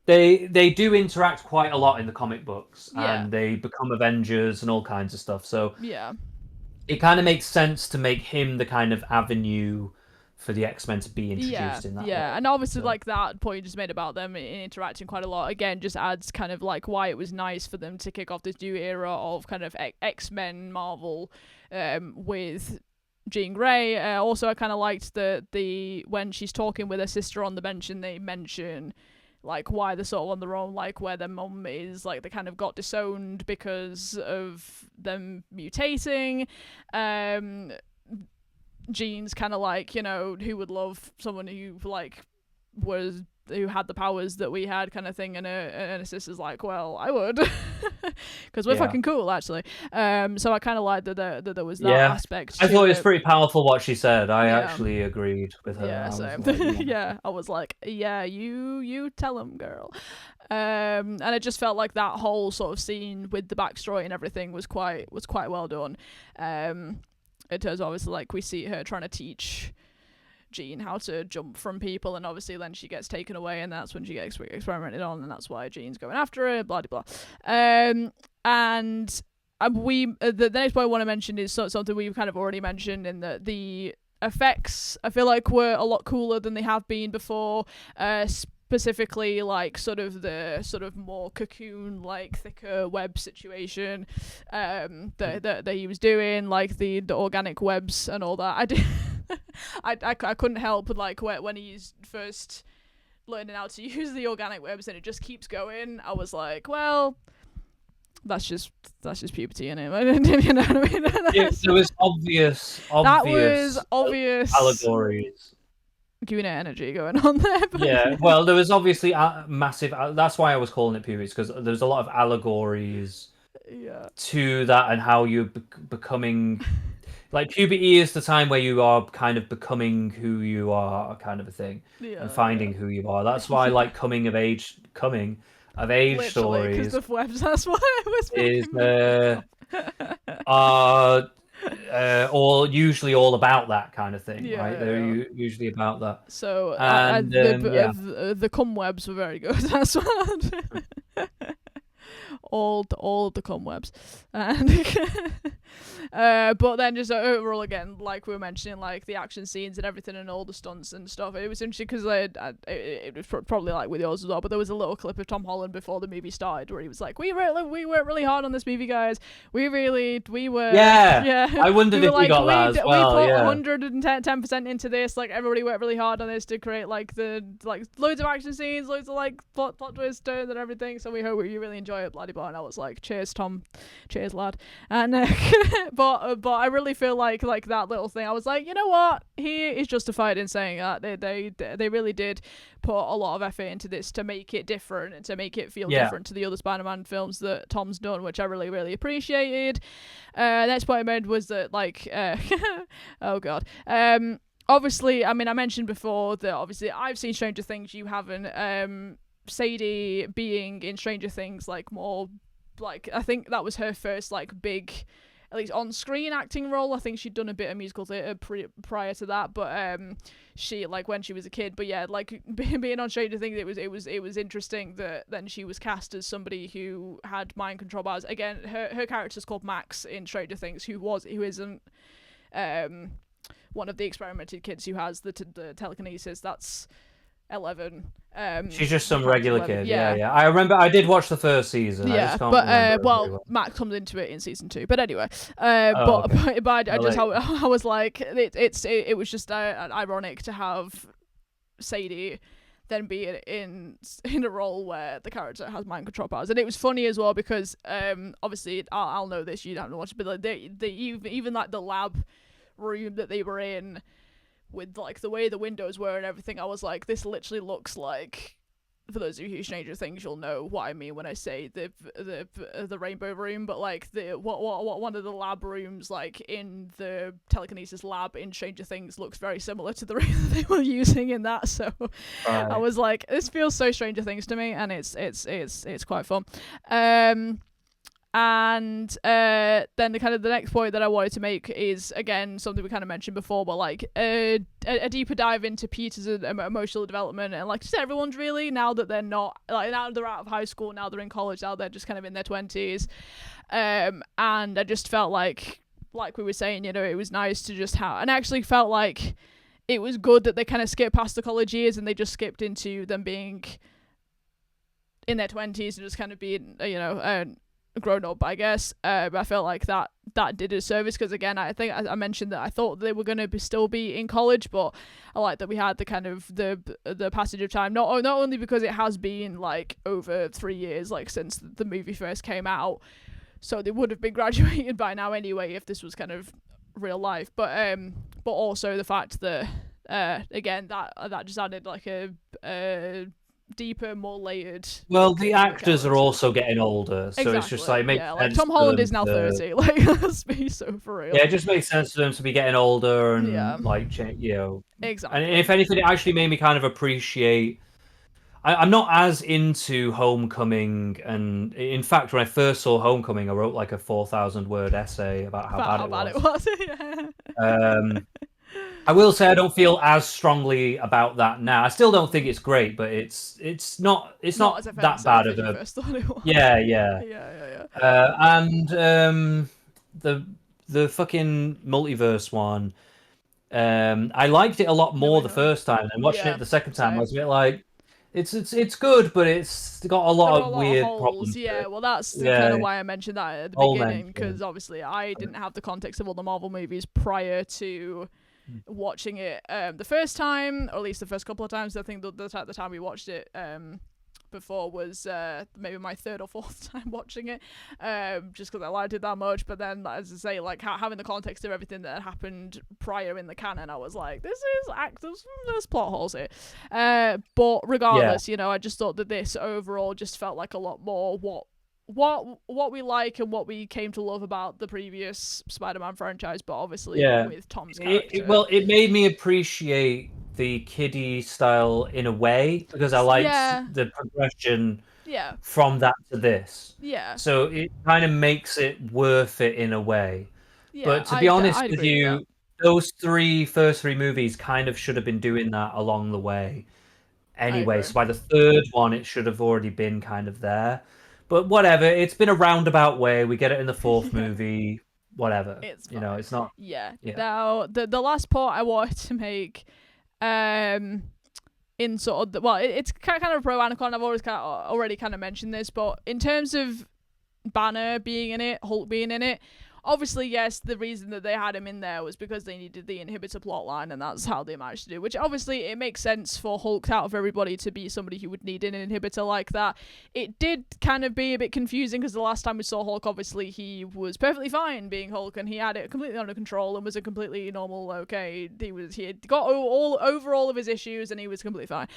they do interact quite a lot in the comic books, and they become Avengers and all kinds of stuff. So it kind of makes sense to make him the kind of avenue for the X-Men to be introduced in that way. And obviously like that point you just made about them interacting quite a lot, again, just adds kind of like why it was nice for them to kick off this new era of kind of X-Men Marvel with Jean Grey. Also, I kind of liked the when she's talking with her sister on the bench and they mention like why they're sort of on their own, like where their mum is, like they kind of got disowned because of them mutating. Jean's kind of like, you know, who would love someone who like who had the powers that we had, kind of thing, and her sister's like, well, I would, because we're fucking cool, actually. So I kind of liked that there was that aspect. I thought it was pretty powerful what she said. I actually agreed with her. Yeah, same. I was like, yeah, you tell him, girl. And it just felt like that whole sort of scene with the backstory and everything was quite well done. In terms of, obviously, like we see her trying to teach Jean how to jump from people, and obviously then she gets taken away, and that's when she gets experimented on, and that's why Jean's going after her, blah blah blah. And the next point I want to mention is something we've kind of already mentioned, in that the effects I feel like were a lot cooler than they have been before. Specifically, like sort of the sort of more cocoon, like thicker web situation that he was doing, like the organic webs and all that. I did. I couldn't help like when he's first learning how to use the organic webs and it just keeps going. I was like, well, that's just puberty in it. You know what I mean? Yeah, there was obvious that was obvious allegories. Giving it energy going on there. But yeah, well, there was obviously massive. That's why I was calling it puberty, because there's a lot of allegories to that and how you're becoming. Like, puberty is the time where you are kind of becoming who you are, kind of a thing, and finding who you are. That's why, like, coming of age literally, stories. Because the webs. That's why I was. Are all usually all about that kind of thing, right? They're usually about that. So, the cum webs were very good. That's what. all the cum webs, and but then just overall, again, like we were mentioning, like the action scenes and everything and all the stunts and stuff, it was interesting because it was probably like with yours as well, but there was a little clip of Tom Holland before the movie started where he was like, we worked really hard on this movie, guys. We were I wondered if we got that as well. We put 110% into this. Like, everybody worked really hard on this to create like loads of action scenes, loads of like plot twists, turns and everything, so we hope you really enjoy it, bloody blah. And I was like, cheers, Tom, cheers, lad. And but I really feel like that little thing, I was like, you know what, he is justified in saying that. They really did put a lot of effort into this to make it different and to make it feel different to the other Spider-Man films that Tom's done, which I really appreciated. Next point I made was that, like, oh god, obviously, I mean, I mentioned before that obviously I've seen Stranger Things, you haven't. Sadie being in Stranger Things, like, more, like, I think that was her first, like, big, at least on-screen acting role. I think she'd done a bit of musical theatre prior to that, but she, like, when she was a kid. But yeah, like, being on Stranger Things, it was interesting that then she was cast as somebody who had mind control powers. Again, her character's called Max in Stranger Things, who isn't one of the experimented kids who has the telekinesis. That's 11. She's just some regular 11. Kid. Yeah. I remember I did watch the first season. Yeah, I just can't well, Matt comes into it in season 2. But anyway, I was like, it was just ironic to have Sadie then be in a role where the character has mind control powers, and it was funny as well because obviously I'll know this, you don't have to watch it, but like, they even like the lab room that they were in, with like the way the windows were and everything, I was like, this literally looks like, for those of you who Stranger Things, you'll know what I mean when I say the rainbow room, but like the what one of the lab rooms, like in the telekinesis lab in Stranger Things, looks very similar to the room that they were using in that. So I was like, this feels so Stranger Things to me, and it's quite fun. And then the next point that I wanted to make is, again, something we kind of mentioned before, but like a deeper dive into Peter's emotional development, and like just everyone's really, now that they're not, like, now they're out of high school, now they're in college, now they're just kind of in their 20s, and I just felt like we were saying, you know, it was nice to just have, and I actually felt like it was good that they kind of skipped past the college years and they just skipped into them being in their 20s and just kind of being, you know, grown up, I guess. I felt like that did a service, because again, I think I mentioned that I thought they were going to still be in college, but I like that we had the kind of the passage of time, not only because it has been like over 3 years, like since the movie first came out, so they would have been graduated by now anyway if this was kind of real life, but also the fact that again that just added like a deeper, more layered. Well, the actors are also getting older, so exactly. It's just like, makes sense. Like Tom Holland is now 30. Like, let's be so for real. Yeah, it just makes sense for them to be getting older and like, you know. Exactly. And if anything, it actually made me kind of appreciate. I'm not as into Homecoming, and in fact, when I first saw Homecoming, I wrote like a 4,000-word essay about how bad it was. Yeah. I will say I don't feel as strongly about that now. I still don't think it's great, but it's not that bad of a. Yeah. And the fucking multiverse one. I liked it a lot No more Way the Home. first time, and watching Yeah, it the second time, I same. was a bit like, it's good, but it's got a There lot are a of lot of weird holes. problems to Yeah, it. well, that's kind Yeah, of why I mentioned that at the all beginning, mentioned. because obviously I didn't have the context of all the Marvel movies prior to watching it the first time, or at least the first couple of times. I think the time we watched it before was maybe my third or fourth time watching it, just because I liked it that much. But then, as I say, like having the context of everything that had happened prior in the canon, I was like, this is actors, there's plot holes here. But Yeah, regardless, I just thought that this overall just felt like a lot more what we like and what we came to love about the previous Spider-Man franchise, but obviously yeah. with Tom's character. Well, it made me appreciate the kiddie style in a way because I liked Yeah, the progression yeah, from that to this. yeah, So it kind of makes it worth it in a way. yeah. But to be honest I'd with agree with that. you, those first three movies kind of should have been doing that along the way I anyway. agree. So by the third one, it should have already been kind of there. But whatever, it's been a roundabout way. We get it in the fourth Yeah, movie. Whatever, it's fine. it's not. Yeah. Yeah, Now the last point I wanted to make, um, in sort of well, it's kind of pro and con. I've already kind of mentioned this, but in terms of Banner being in it, Hulk being in it. Obviously, yes, the reason that they had him in there was because they needed the inhibitor plotline, and that's how they managed to do. Which obviously it makes sense for Hulk out of everybody to be somebody who would need an inhibitor like that. It did kind of be a bit confusing because the last time we saw Hulk, obviously he was perfectly fine being Hulk, and he had it completely under control and was a completely normal. Okay, he had got all over all of his issues, and he was completely fine.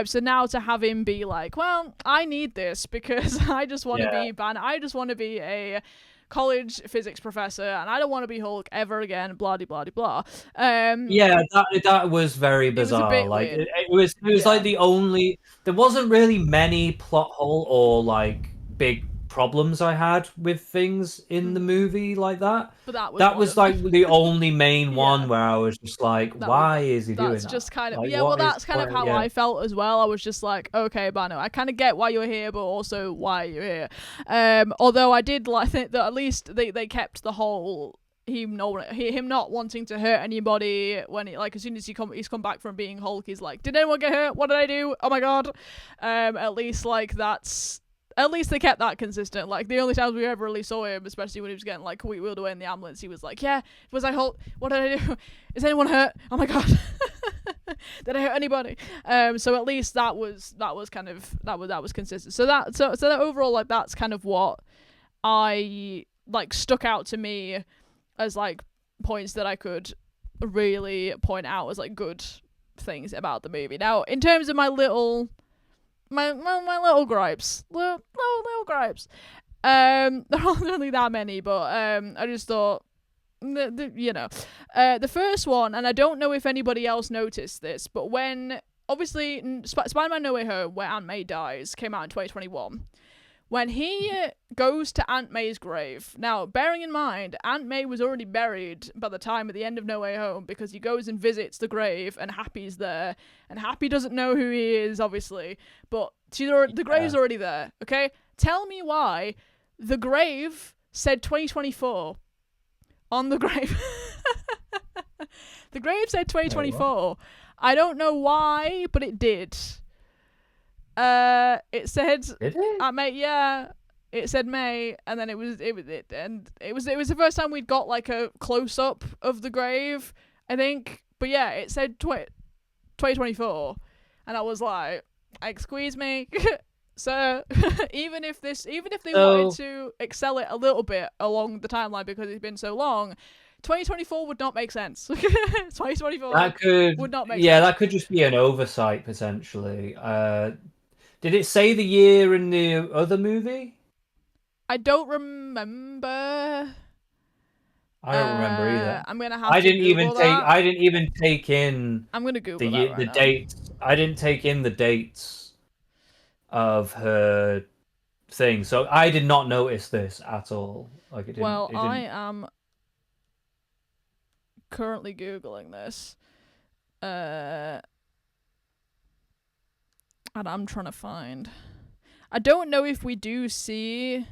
So now to have him be like, well, I need this because I just want to yeah, be Banner. I just want to be a college physics professor, and I don't want to be Hulk ever again. Blah blah blah. Um, yeah. That was very it was a bizarre. bit Like weird. it was like Yeah, the only. There wasn't really many plot hole or like big problems I had with things in the movie like that. but that was That one was of them. like the only main Yeah, one where I was just like, why is he doing that's that? just kind of Like, yeah. Well, what is that's the kind of point? how Yeah, I felt as well. I was just like, okay, Bano, I kind of get why you're here, but also why you're here. Although I did like think that at least they kept the whole him not wanting to hurt anybody when he, like, as soon as he's come back from being Hulk, he's like, did anyone get hurt? What did I do? Oh my god. At least like that's. At least they kept that consistent. Like, the only times we ever really saw him, especially when he was getting, like, wheeled away in the ambulance, he was like, yeah, was I Hulk? What did I do? Is anyone hurt? Oh my god. Did I hurt anybody? So at least that was kind of, that was consistent. So that overall, like, that's kind of what I, like, stuck out to me as, like, points that I could really point out as, like, good things about the movie. Now, in terms of my little gripes. Little gripes. There aren't really that many, but I just thought, the first one, and I don't know if anybody else noticed this, but when, obviously, Spider-Man No Way Home, where Aunt May dies, came out in 2021. When he goes to Aunt May's grave, now, bearing in mind, Aunt May was already buried by the time at the end of No Way Home, because he goes and visits the grave, and Happy's there, and Happy doesn't know who he is, obviously, but the grave's already there, okay? Tell me why the grave said 2024 on the grave. The grave said 2024. I don't know why, but it did. It said, did it? May, yeah, it said May, and then it was the first time we'd got like a close up of the grave, I think. But yeah, it said 2024, and I was like, excuse me, sir. even if they wanted to excel it a little bit along the timeline because it's been so long, 2024 would not make sense. 2024 That could, would not make yeah, sense. that could just be an oversight potentially. Did it say the year in the other movie? I don't remember. I don't remember either. I'm gonna have to Google that. I didn't even take in I'm gonna Google that right the now. dates. I didn't take in the dates of her thing, so I did not notice this at all. Like Well, it I didn't. am currently Googling this. And I'm trying to find. I don't know if we do see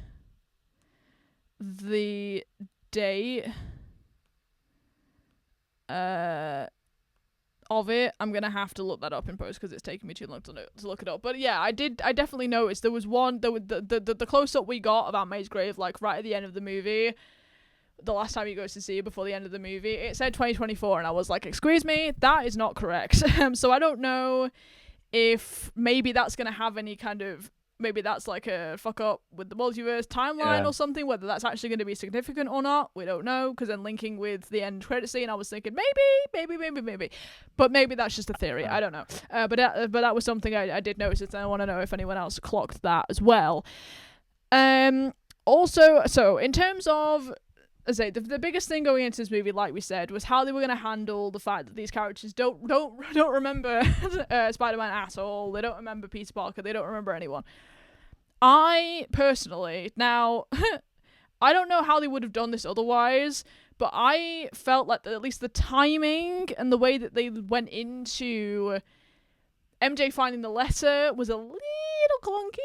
the date. of it. I'm gonna have to look that up in post because it's taking me too long to look it up. But yeah, I definitely noticed there was one. The close up we got of Aunt May's grave, like right at the end of the movie. The last time he goes to see her before the end of the movie, it said 2024, and I was like, excuse me, that is not correct. So I don't know if maybe that's gonna have any kind of, maybe that's like a fuck up with the multiverse timeline or something, whether that's actually going to be significant or not, we don't know, because then linking with the end credit scene, I was thinking maybe, but maybe that's just a theory, I don't know. But that was something I did notice, and I want to know if anyone else clocked that as well. Also, so in terms of, as I say, the biggest thing going into this movie, like we said, was how they were going to handle the fact that these characters don't remember Spider-Man at all. They don't remember Peter Parker. They don't remember anyone. I personally, now, I don't know how they would have done this otherwise, but I felt like at least the timing and the way that they went into MJ finding the letter was a little clunky.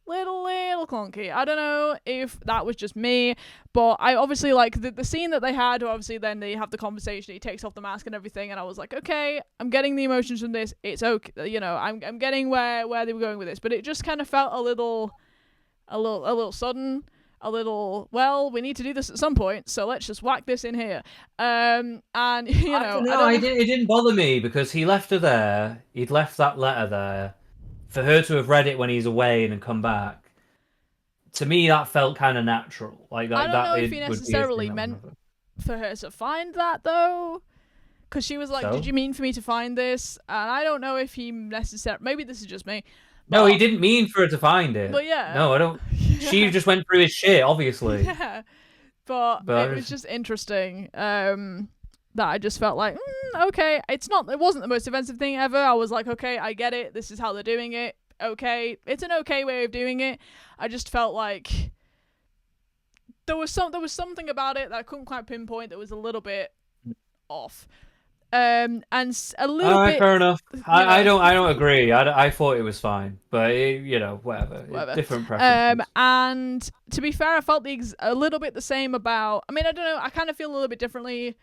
Little clunky. I don't know if that was just me, but I obviously like the scene that they had. Obviously, then they have the conversation. He takes off the mask and everything, and I was like, okay, I'm getting the emotions from this. It's okay, you know. I'm getting where they were going with this, but it just kind of felt a little sudden. A little, well, we need to do this at some point, so let's just whack this in here. And you know, I don't know. It didn't bother me because he left her there. He'd left that letter there. For her to have read it when he's away and then come back, to me that felt kind of natural. Like that. I don't know if he would be a necessarily thing meant for her to find that though, because she was like, So? "Did you mean for me to find this?" And I don't know if he necessarily. Maybe this is just me. No, he didn't mean for her to find it. But yeah, no, I don't. She just went through his shit, obviously. Yeah, but it was just interesting. That I just felt like, okay, it wasn't the most offensive thing ever. I was like, okay, I get it. This is how they're doing it. Okay, it's an okay way of doing it. I just felt like there was something about it that I couldn't quite pinpoint that was a little bit off. And a little bit. Fair enough. I don't agree. I thought it was fine, but whatever. Different preferences. And to be fair, I felt a little bit the same about. I mean, I don't know. I kind of feel a little bit differently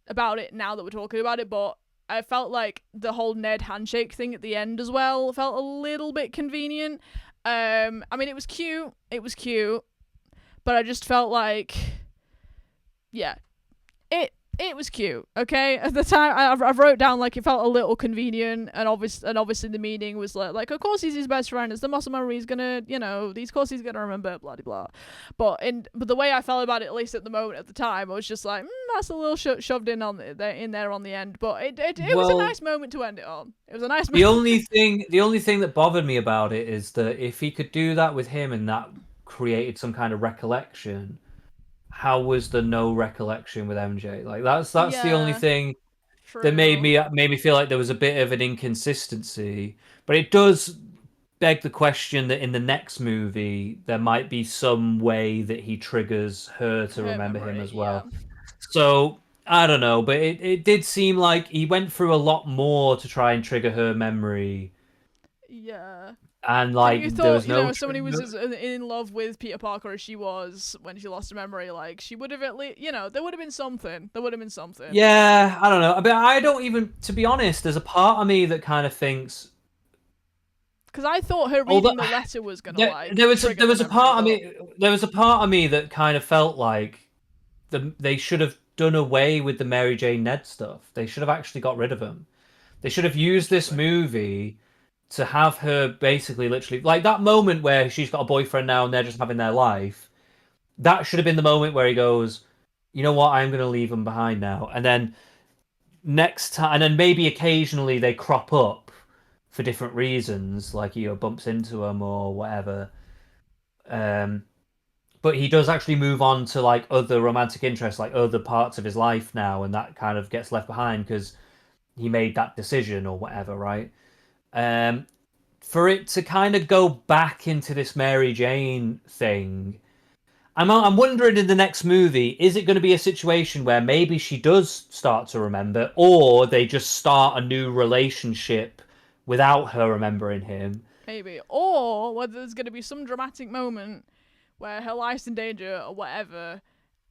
about it now that we're talking about it, but I felt like the whole Ned handshake thing at the end as well felt a little bit convenient. I mean, it was cute, but I just felt like, yeah, it was cute. Okay, at the time, I wrote down like it felt a little convenient, and obviously the meaning was like of course he's his best friend. It's the muscle memory. He's gonna, of course he's gonna remember, blah blah blah. But the way I felt about it, at least at the moment at the time, I was just like, that's a little shoved in on there on the end. But it was a nice moment to end it on. It was a nice. The only thing that bothered me about it is that if he could do that with him and that created some kind of recollection, how was there no recollection with MJ? Like that's the only thing that made me feel like there was a bit of an inconsistency. But it does beg the question that in the next movie there might be some way that he triggers her to remember him as well. Yeah. So I don't know, but it did seem like he went through a lot more to try and trigger her memory. Yeah. And like, you thought, somebody was as in love with Peter Parker as she was when she lost her memory. Like, she would have at least, there would have been something. Yeah, I don't know. But I don't even, to be honest, there's a part of me that kind of thinks. Because I thought her reading the letter was gonna there was a part of me that kind of felt like they should have done away with the Mary Jane Ned stuff. They should have actually got rid of them. They should have used this movie to have her basically literally like that moment where she's got a boyfriend now and they're just having their life. That should have been the moment where he goes, you know what, I'm going to leave them behind now. And then next time, and then maybe occasionally they crop up for different reasons, like he bumps into them or whatever. But he does actually move on to like other romantic interests, like other parts of his life now, and that kind of gets left behind because he made that decision or whatever, right? For it to kind of go back into this Mary Jane thing, I'm wondering in the next movie, is it going to be a situation where maybe she does start to remember, or they just start a new relationship without her remembering him? Maybe. Or whether there's going to be some dramatic moment where her life's in danger or whatever,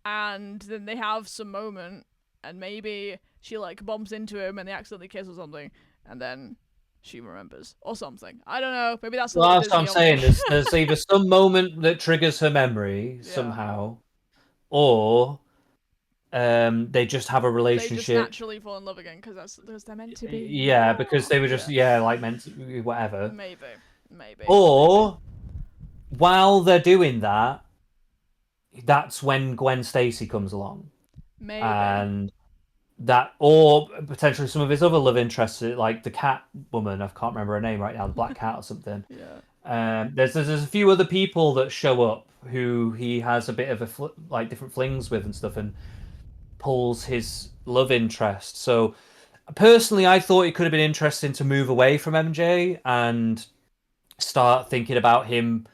and then they have some moment, and maybe she like bumps into him and they accidentally kiss or something, and then she remembers or something. I don't know. Maybe that's a Well, little that's what I'm Disney of saying. me. There's either some moment that triggers her memory Yeah. somehow, or they just have a They just relationship. naturally fall in love again because they're meant to be. Yeah, because they were just Yeah. like meant to, whatever. Maybe. Or while they're doing that, that's when Gwen Stacy comes along, Maybe. and that, or potentially some of his other love interests, like the cat woman. I can't remember her name right now, the black cat or something. Yeah. There's a few other people that show up who he has a bit of like different flings with and stuff, and pulls his love interest. So personally, I thought it could have been interesting to move away from MJ and start thinking about him.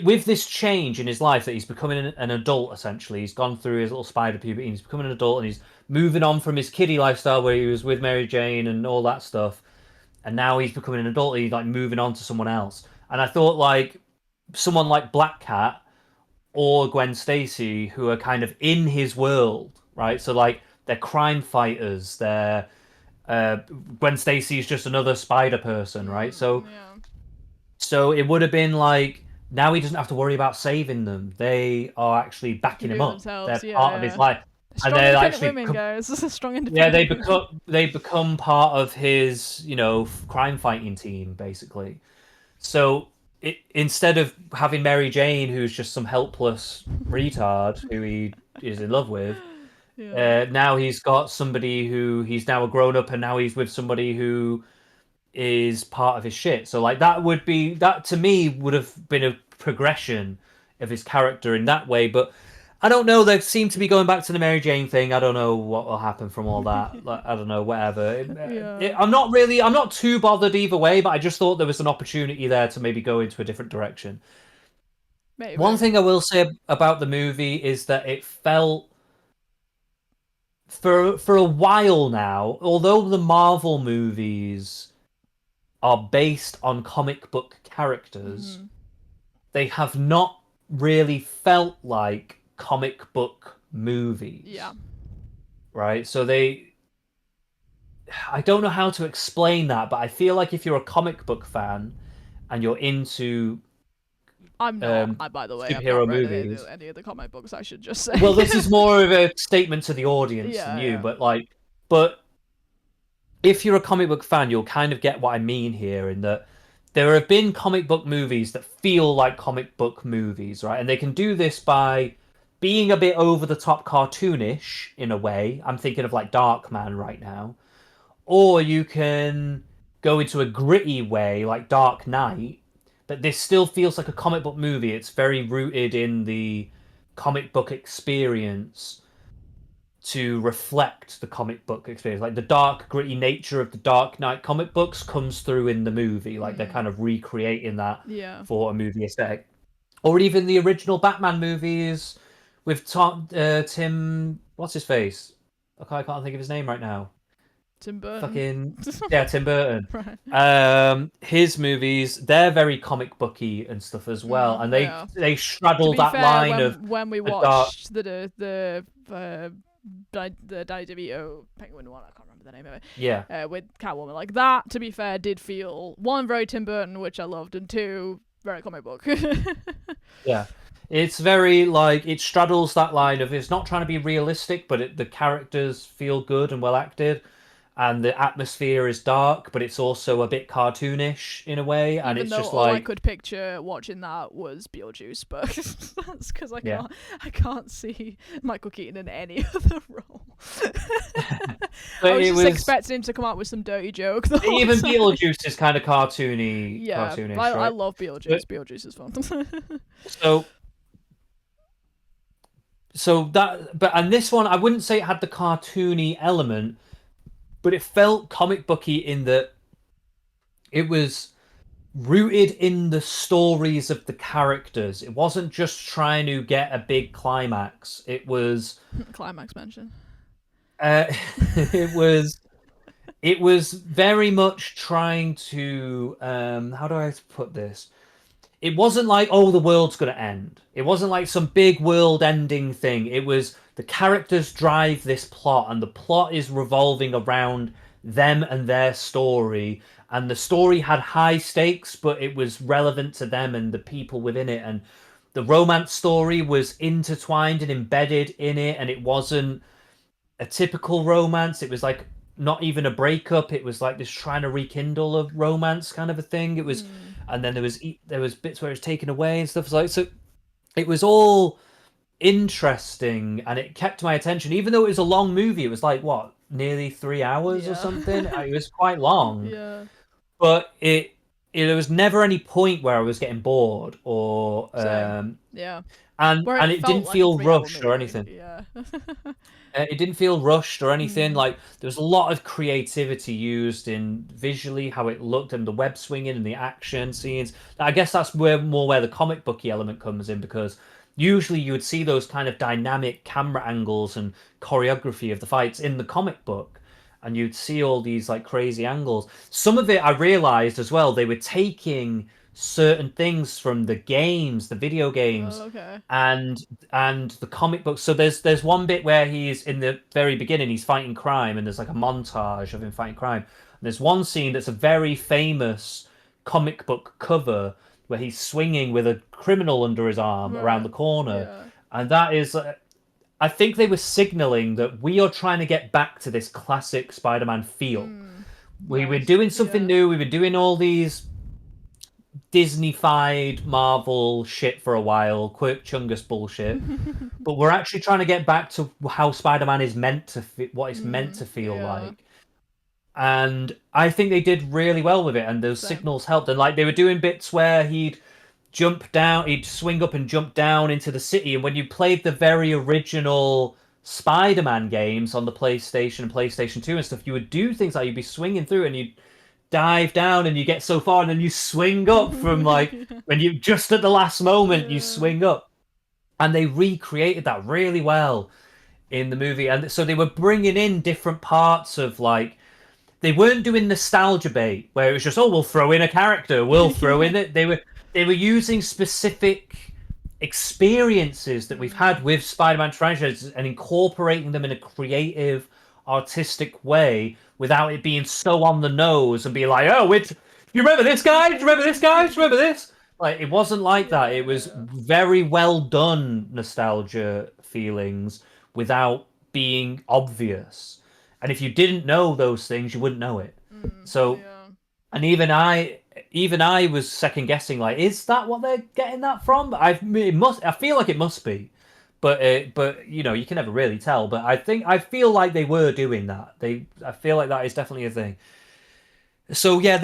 With this change in his life that he's becoming an adult, essentially. He's gone through his little spider puberty and he's becoming an adult, and he's moving on from his kiddie lifestyle where he was with Mary Jane and all that stuff, and now he's becoming an adult. He's like moving on to someone else, and I thought like someone like Black Cat or Gwen Stacy, who are kind of in his world, right? So like they're crime fighters. They're Gwen Stacy is just another spider person, right? Yeah. So it would have been like now he doesn't have to worry about saving them. They are actually Can backing do him it up. themselves. They're part of his life, and Strong, they're independent actually women, guys. This is strong, yeah, independent women. they become part of his crime fighting team basically. So instead of having Mary Jane, who's just some helpless retard who he is in love with, Yeah. now he's got somebody who he's now a grown up, and now he's with somebody who is part of his shit. So like that to me would have been a progression of his character in that way. But I don't know. They seem to be going back to the Mary Jane thing. I don't know what will happen from all that. Like, I don't know. Whatever. Yeah. I'm not too bothered either way. But I just thought there was an opportunity there to maybe go into a different direction. Maybe. One thing I will say about the movie is that it felt for a while now, although the Marvel movies are based on comic book characters, they have not really felt like comic book movies. Yeah. Right? So I don't know how to explain that, but I feel like if you're a comic book fan and you're into I'm not. By the way, I've not superhero read movies. any of the comic books. I should just say. Well, this is more of a statement to the audience than you, Yeah. but if you're a comic book fan, you'll kind of get what I mean here, in that there have been comic book movies that feel like comic book movies, right? And they can do this by being a bit over the top cartoonish in a way. I'm thinking of like Darkman right now. Or you can go into a gritty way like Dark Knight, but this still feels like a comic book movie. It's very rooted in the comic book experience to reflect the comic book experience. Like the dark, gritty nature of the Dark Knight comic books comes through in the movie. Like they're kind of recreating that Yeah. for a movie aesthetic. Or even the original Batman movies with Tim, what's his face? I can't think of his name right now. Tim Burton. Fucking yeah, Tim Burton. Right. His movies, they're very comic booky and stuff as well, and Yeah. they straddle To be that fair, line of when we the dark. watched the Danny DeVito Penguin one, I can't remember the name of it. Yeah. With Catwoman, like that. To be fair, did feel one very Tim Burton, which I loved, and two very comic book. Yeah. It's very like it straddles that line of it's not trying to be realistic, but the characters feel good and well acted, and the atmosphere is dark, but it's also a bit cartoonish in a way, and Even it's though just all I like could picture watching that was Beetlejuice, but that's because Yeah. I can't see Michael Keaton in any other role. But I was it just was expecting him to come out with some dirty joke. The whole even time. Beetlejuice is kind of cartoony, Yeah, cartoonish, I right? love Beetlejuice. Beetlejuice is fun. So and this one I wouldn't say it had the cartoony element, but it felt comic booky in that it was rooted in the stories of the characters. It wasn't just trying to get a big climax. It was Climax mention. it was very much trying to how do I put this? it wasn't like, oh, the world's going to end. It wasn't like some big world ending thing. It was the characters drive this plot, and the plot is revolving around them and their story. And the story had high stakes, but it was relevant to them and the people within it. And the romance story was intertwined and embedded in it, and it wasn't a typical romance. It was like not even a breakup. It was like this trying to rekindle a romance kind of a thing. It was, and then there was bits where it was taken away and stuff like so. It was all interesting, and it kept my attention. Even though it was a long movie, it was like what, nearly 3 hours or something. It was quite long, Yeah. but there was never any point where I was getting bored or Yeah. and Where it felt didn't like a feel 3-hour rushed or movie. anything. Yeah. It didn't feel rushed or anything. Like there was a lot of creativity used in visually how it looked and the web swinging and the action scenes. I guess that's where the comic booky element comes in, because usually you would see those kind of dynamic camera angles and choreography of the fights in the comic book, and you'd see all these like crazy angles. Some of it I realized as well, they were taking certain things from the games, the video games, Oh, okay. and the comic books. So there's one bit where he's in the very beginning, he's fighting crime, and there's like a montage of him fighting crime. And there's one scene that's a very famous comic book cover where he's swinging with a criminal under his arm around the corner, Yeah. and that is. I think they were signaling that we are trying to get back to this classic Spider-Man feel. We were doing something new. We were doing all these Disney-fied Marvel shit for a while, Quirk Chungus bullshit, but we're actually trying to get back to how Spider-Man is meant to what it's meant to feel like. And I think they did really well with it, and those signals helped. And like they were doing bits where he'd swing up and jump down into the city. And when you played the very original Spider-Man games on the PlayStation and PlayStation 2 and stuff, you would do things like you'd be swinging through and you'd dive down and you get so far and then you swing up from like when you just at the last moment you swing up. And they recreated that really well in the movie. And so they were bringing in different parts of like, they weren't doing nostalgia bait where it was just, oh, we'll throw in a character, we'll throw in it. They were using specific experiences that we've had with Spider-Man franchises and incorporating them in a creative, artistic way without it being so on the nose and be like, oh, you remember this guy? Do you remember this guy? Do you remember this? Like, it wasn't like that. It was very well done nostalgia feelings without being obvious. And if you didn't know those things, you wouldn't know it. So, and even I was second guessing, like, is that what they're getting that from? I feel like it must be, but you know, you can never really tell. But I feel like they were doing that. I feel like that is definitely a thing. So yeah,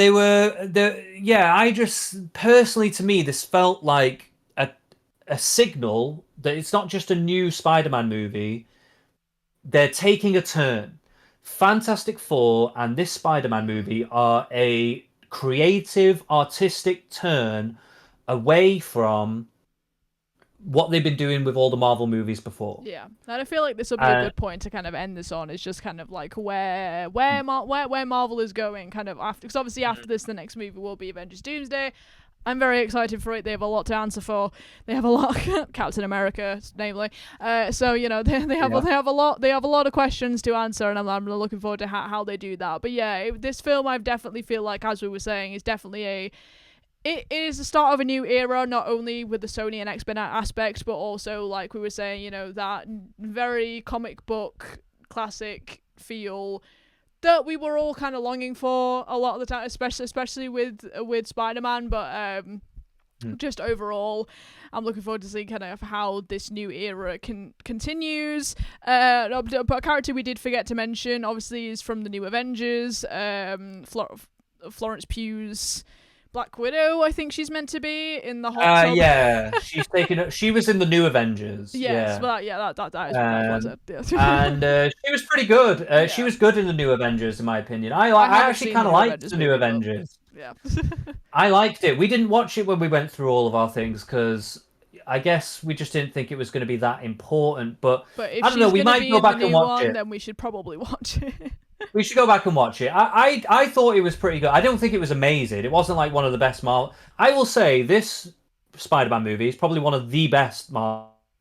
I just personally, to me, this felt like a signal that it's not just a new Spider-Man movie. They're taking a turn. Fantastic Four and this Spider-Man movie are a creative, artistic turn away from what they've been doing with all the Marvel movies before. Yeah, and I feel like this will be a good point to kind of end this on. Is just kind of like where Marvel is going, kind of after, because obviously after this, the next movie will be Avengers: Doomsday. I'm very excited for it. They have a lot to answer for. They have a lot, Captain America, namely. So you know they have a lot of questions to answer, and I'm looking forward to how they do that. But yeah, this film I definitely feel like, as we were saying, is definitely it is the start of a new era, not only with the Sony and X-Men aspects, but also, like we were saying, you know, that very comic book classic feel that we were all kind of longing for a lot of the time, especially with Spider-Man, but just overall, I'm looking forward to seeing kind of how this new era continues. But a character we did forget to mention, obviously, is from the new Avengers, Florence Pugh's Black Widow. I think she's meant to be in the hot tub. Yeah, she was in the new Avengers. Yes, yeah. Well, that is what it. And she was pretty good. She was good in the new Avengers, in my opinion. I actually kind of liked the new Avengers. Yeah. I liked it. We didn't watch it when we went through all of our things because I guess we just didn't think it was going to be that important. But if I don't know. We might go back and watch it. Then we should probably watch it. We should go back and watch it. I thought it was pretty good. I don't think it was amazing. It wasn't like one of the best Marvel. I will say this Spider-Man movie. It's probably one of the best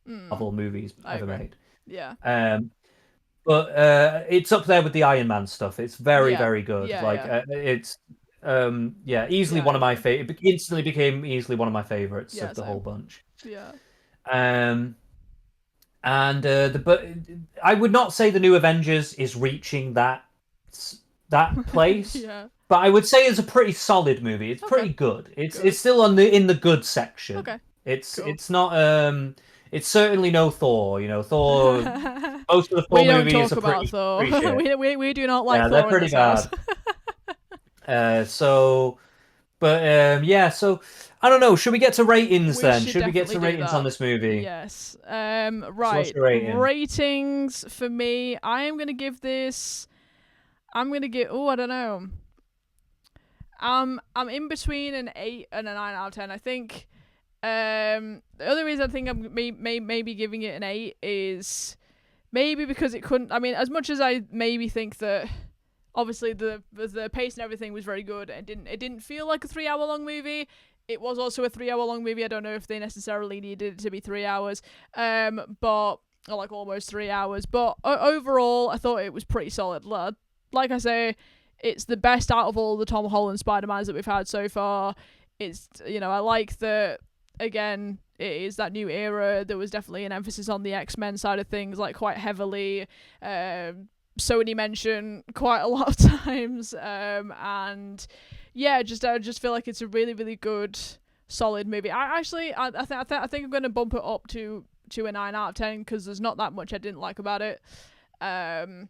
Mm, Marvel movies I ever agree. made. Yeah. Um, but it's up there with the Iron Man stuff. It's very, Yeah. very good. Yeah. Like Yeah. it's yeah, easily Yeah. I one of my agree. favorite. Instantly became easily one of my favorites Yeah. of the whole Same. bunch. Yeah. Um, and but I would not say the New Avengers is reaching that place, Yeah. but I would say it's a pretty solid movie. It's Okay. pretty good. It's Good. still on the in the good section. Okay. It's Cool. it's not it's certainly no Thor. You know, Thor. Most of the Thor We don't movies talk are about Thor. pretty shit. We do not like Yeah, they're Thor in pretty this house. bad. So, but yeah, so I don't know. Should we get to ratings We then? should Should we get definitely to do ratings on that. this movie? Yes. So what's Right. your rating? Ratings for me. I am gonna give this. I'm gonna give. Oh, I don't know. I'm in between an 8 and a 9 out of 10. I think. The other reason I think I'm maybe giving it an 8 is maybe because it couldn't. I mean, as much as I maybe think that obviously the pace and everything was very good. It didn't feel like a 3 hour long movie. It was also a 3 hour long movie. I don't know if they necessarily needed it to be 3 hours. But or like almost 3 hours. But overall, I thought it was pretty solid. Like I say, it's the best out of all the Tom Holland Spider-Mans that we've had so far. It's I like that again. It is that new era. There was definitely an emphasis on the X-Men side of things, like quite heavily. Sony mention quite a lot of times, and yeah, I just feel like it's a really really good solid movie. I think I'm gonna bump it up to a 9 out of 10 because there's not that much I didn't like about it. Um,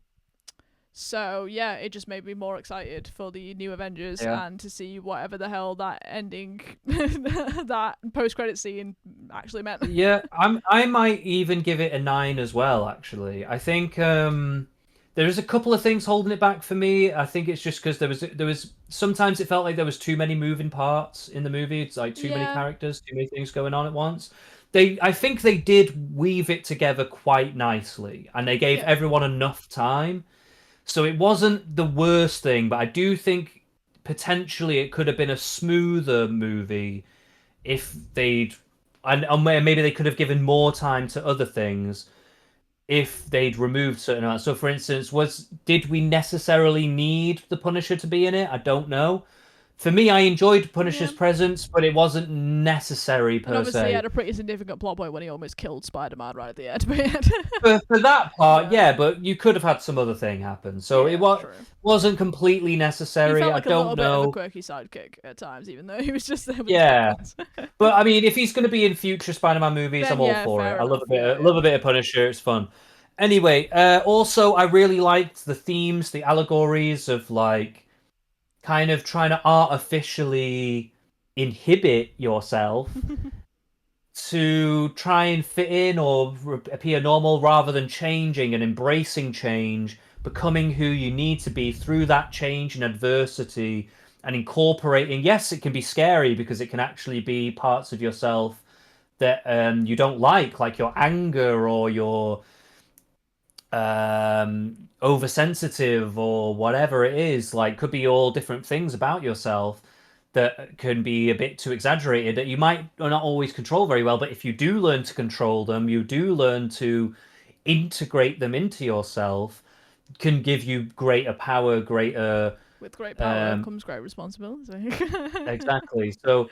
so yeah, it just made me more excited for the new Avengers Yeah. and to see whatever the hell that ending, that post credit scene actually meant. Yeah, I might even give it a 9 as well, actually. I think there's a couple of things holding it back for me. I think it's just because there was sometimes it felt like there was too many moving parts in the movie. It's like too many Yeah, characters, too many things going on at once. I think they did weave it together quite nicely, and they gave yeah, everyone enough time. So it wasn't the worst thing, but I do think potentially it could have been a smoother movie if they'd and maybe they could have given more time to other things if they'd removed certain elements. So, for instance, was did we necessarily need the Punisher to be in it? I don't know. For me, I enjoyed yeah. Punisher's presence, but it wasn't necessary And per obviously, he had se. a pretty significant plot point when he almost killed Spider-Man right at the end. For that part, Yeah, yeah, but you could have had some other thing happen. So it yeah, true. wasn't completely He necessary. felt I like a little don't bit of a know. quirky sidekick at times, even though he was just there with his big Yeah, guns. but I mean, if he's going to be in future Spider-Man movies, Then I'm all yeah, for it. fair I love enough. a bit, Yeah, love yeah. a bit of Punisher. It's fun. Anyway, also I really liked the themes, the allegories of like kind of trying to artificially inhibit yourself to try and fit in or appear normal rather than changing and embracing change, becoming who you need to be through that change and adversity and incorporating. Yes, it can be scary because it can actually be parts of yourself that you don't like your anger or your oversensitive or whatever it is. Like, could be all different things about yourself that can be a bit too exaggerated that you might not always control very well. But if you do learn to control them, you do learn to integrate them into yourself, can give you greater power, greater With great power um, comes great responsibility. exactly. So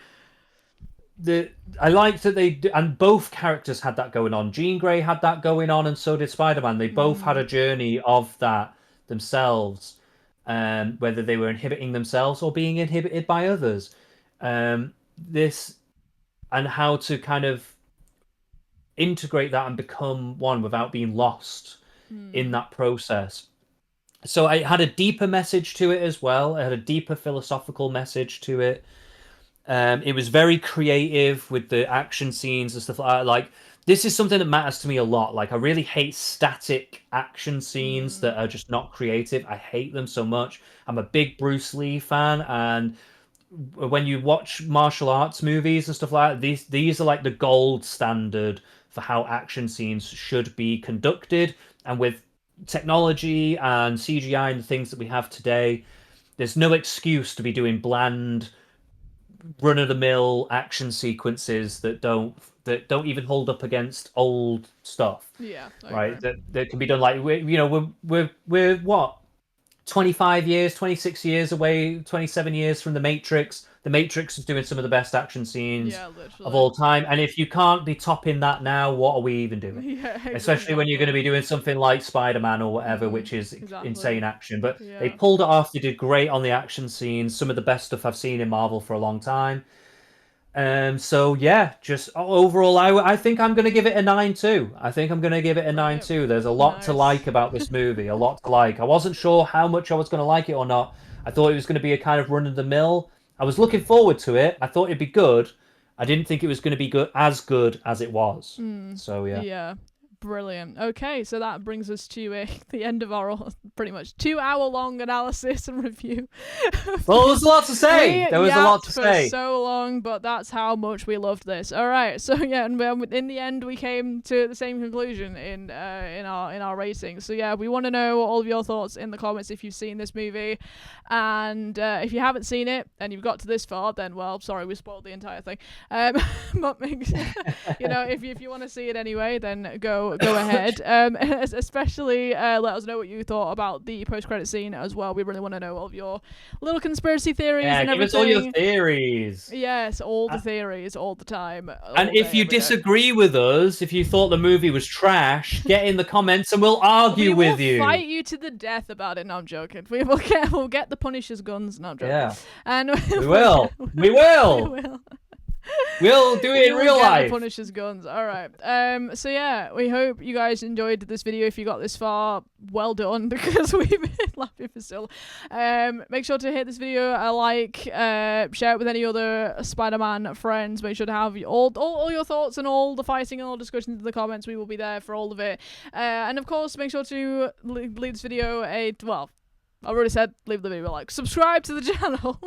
the I liked that and both characters had that going on. Jean Grey had that going on, and so did Spider-Man. They both had Mm, a journey of that themselves, whether they were inhibiting themselves or being inhibited by others. This and how to kind of integrate that and become one without being lost in mm, that process. So I had a deeper message to it as well. I had a deeper philosophical message to it. It was very creative with the action scenes and stuff like that. Like, this is something that matters to me a lot. Like, I really hate static action scenes that mm. are just not creative. I hate them so much. I'm a big Bruce Lee fan, and when you watch martial arts movies and stuff like that, these are like the gold standard for how action scenes should be conducted. And with technology and CGI and the things that we have today, there's no excuse to be doing bland run-of-the-mill action sequences that don't even hold up against old stuff, Yeah. I right? agree. That can be done. Like we're what, 25 years, 26 years away, 27 years from The Matrix. The Matrix is doing some of the best action scenes Yeah, of literally. all time. And if you can't be topping that now, what are we even doing? Yeah, Especially when you're going to exactly. be doing something like Spider-Man or whatever, which is Exactly. insane action. But they Yeah. pulled it off. They did great on the action scenes. Some of the best stuff I've seen in Marvel for a long time. So yeah, just overall, I think I'm gonna give it a 9 too. I think I'm gonna give it a 9 Brilliant. too. There's a lot to Nice. like about this movie, a lot to like. I wasn't sure how much I was gonna like it or not. I thought it was gonna be a kind of run of the mill. I was looking forward to it. I thought it'd be good. I didn't think it was gonna be good as it was. So yeah. Yeah. Brilliant. Okay, so that brings us to the end of our pretty much 2 hour long analysis and review. Well, there was a lot to say. We There was a lot yapped to for say. so long, but that's how much we loved this. All right, so yeah, and in the end, we came to the same conclusion in our rating. So yeah, we want to know all of your thoughts in the comments if you've seen this movie, and if you haven't seen it and you've got to this far, then well, sorry, we spoiled the entire thing. But if you want to see it anyway, then go ahead. Especially let us know what you thought about the post-credit scene as well. We really want to know all of your little conspiracy theories Yeah, and give us everything. all your theories. Yes, all the theories, all the time. And if you disagree with us, if you thought the movie was trash, get in the comments and we'll argue with you. We will fight you to the death about it. No, I'm joking. We'll get the Punisher's guns. No, I'm joking. Yeah. And We will. We will. We will. We'll do it in real life. The Punisher's guns. All right. So yeah, we hope you guys enjoyed this video. If you got this far, well done, because we've been laughing for still. Make sure to hit this video a like. Share it with any other Spider-Man friends. Make sure to have all your thoughts and all the fighting and all discussions in the comments. We will be there for all of it. And of course, make sure to leave this video I've already said leave the video a like. Subscribe to the channel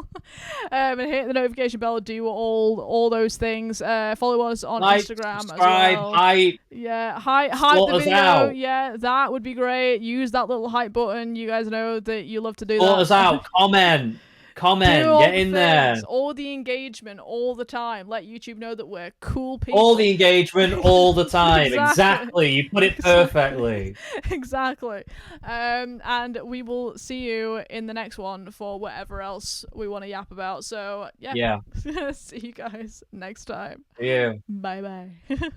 and hit the notification bell. Do all those things. Follow us on Instagram subscribe, as well. hype. Yeah, hype the video. Out. Yeah, that would be great. Use that little hype button. You guys know that you love to do Sort that. us out. Comment. Get in there. All the engagement all the time. Let YouTube know that we're cool people. All the engagement all the time. Exactly. You put it perfectly. Exactly. And we will see you in the next one for whatever else we want to yap about. So yeah. See you guys next time. Yeah. Bye bye.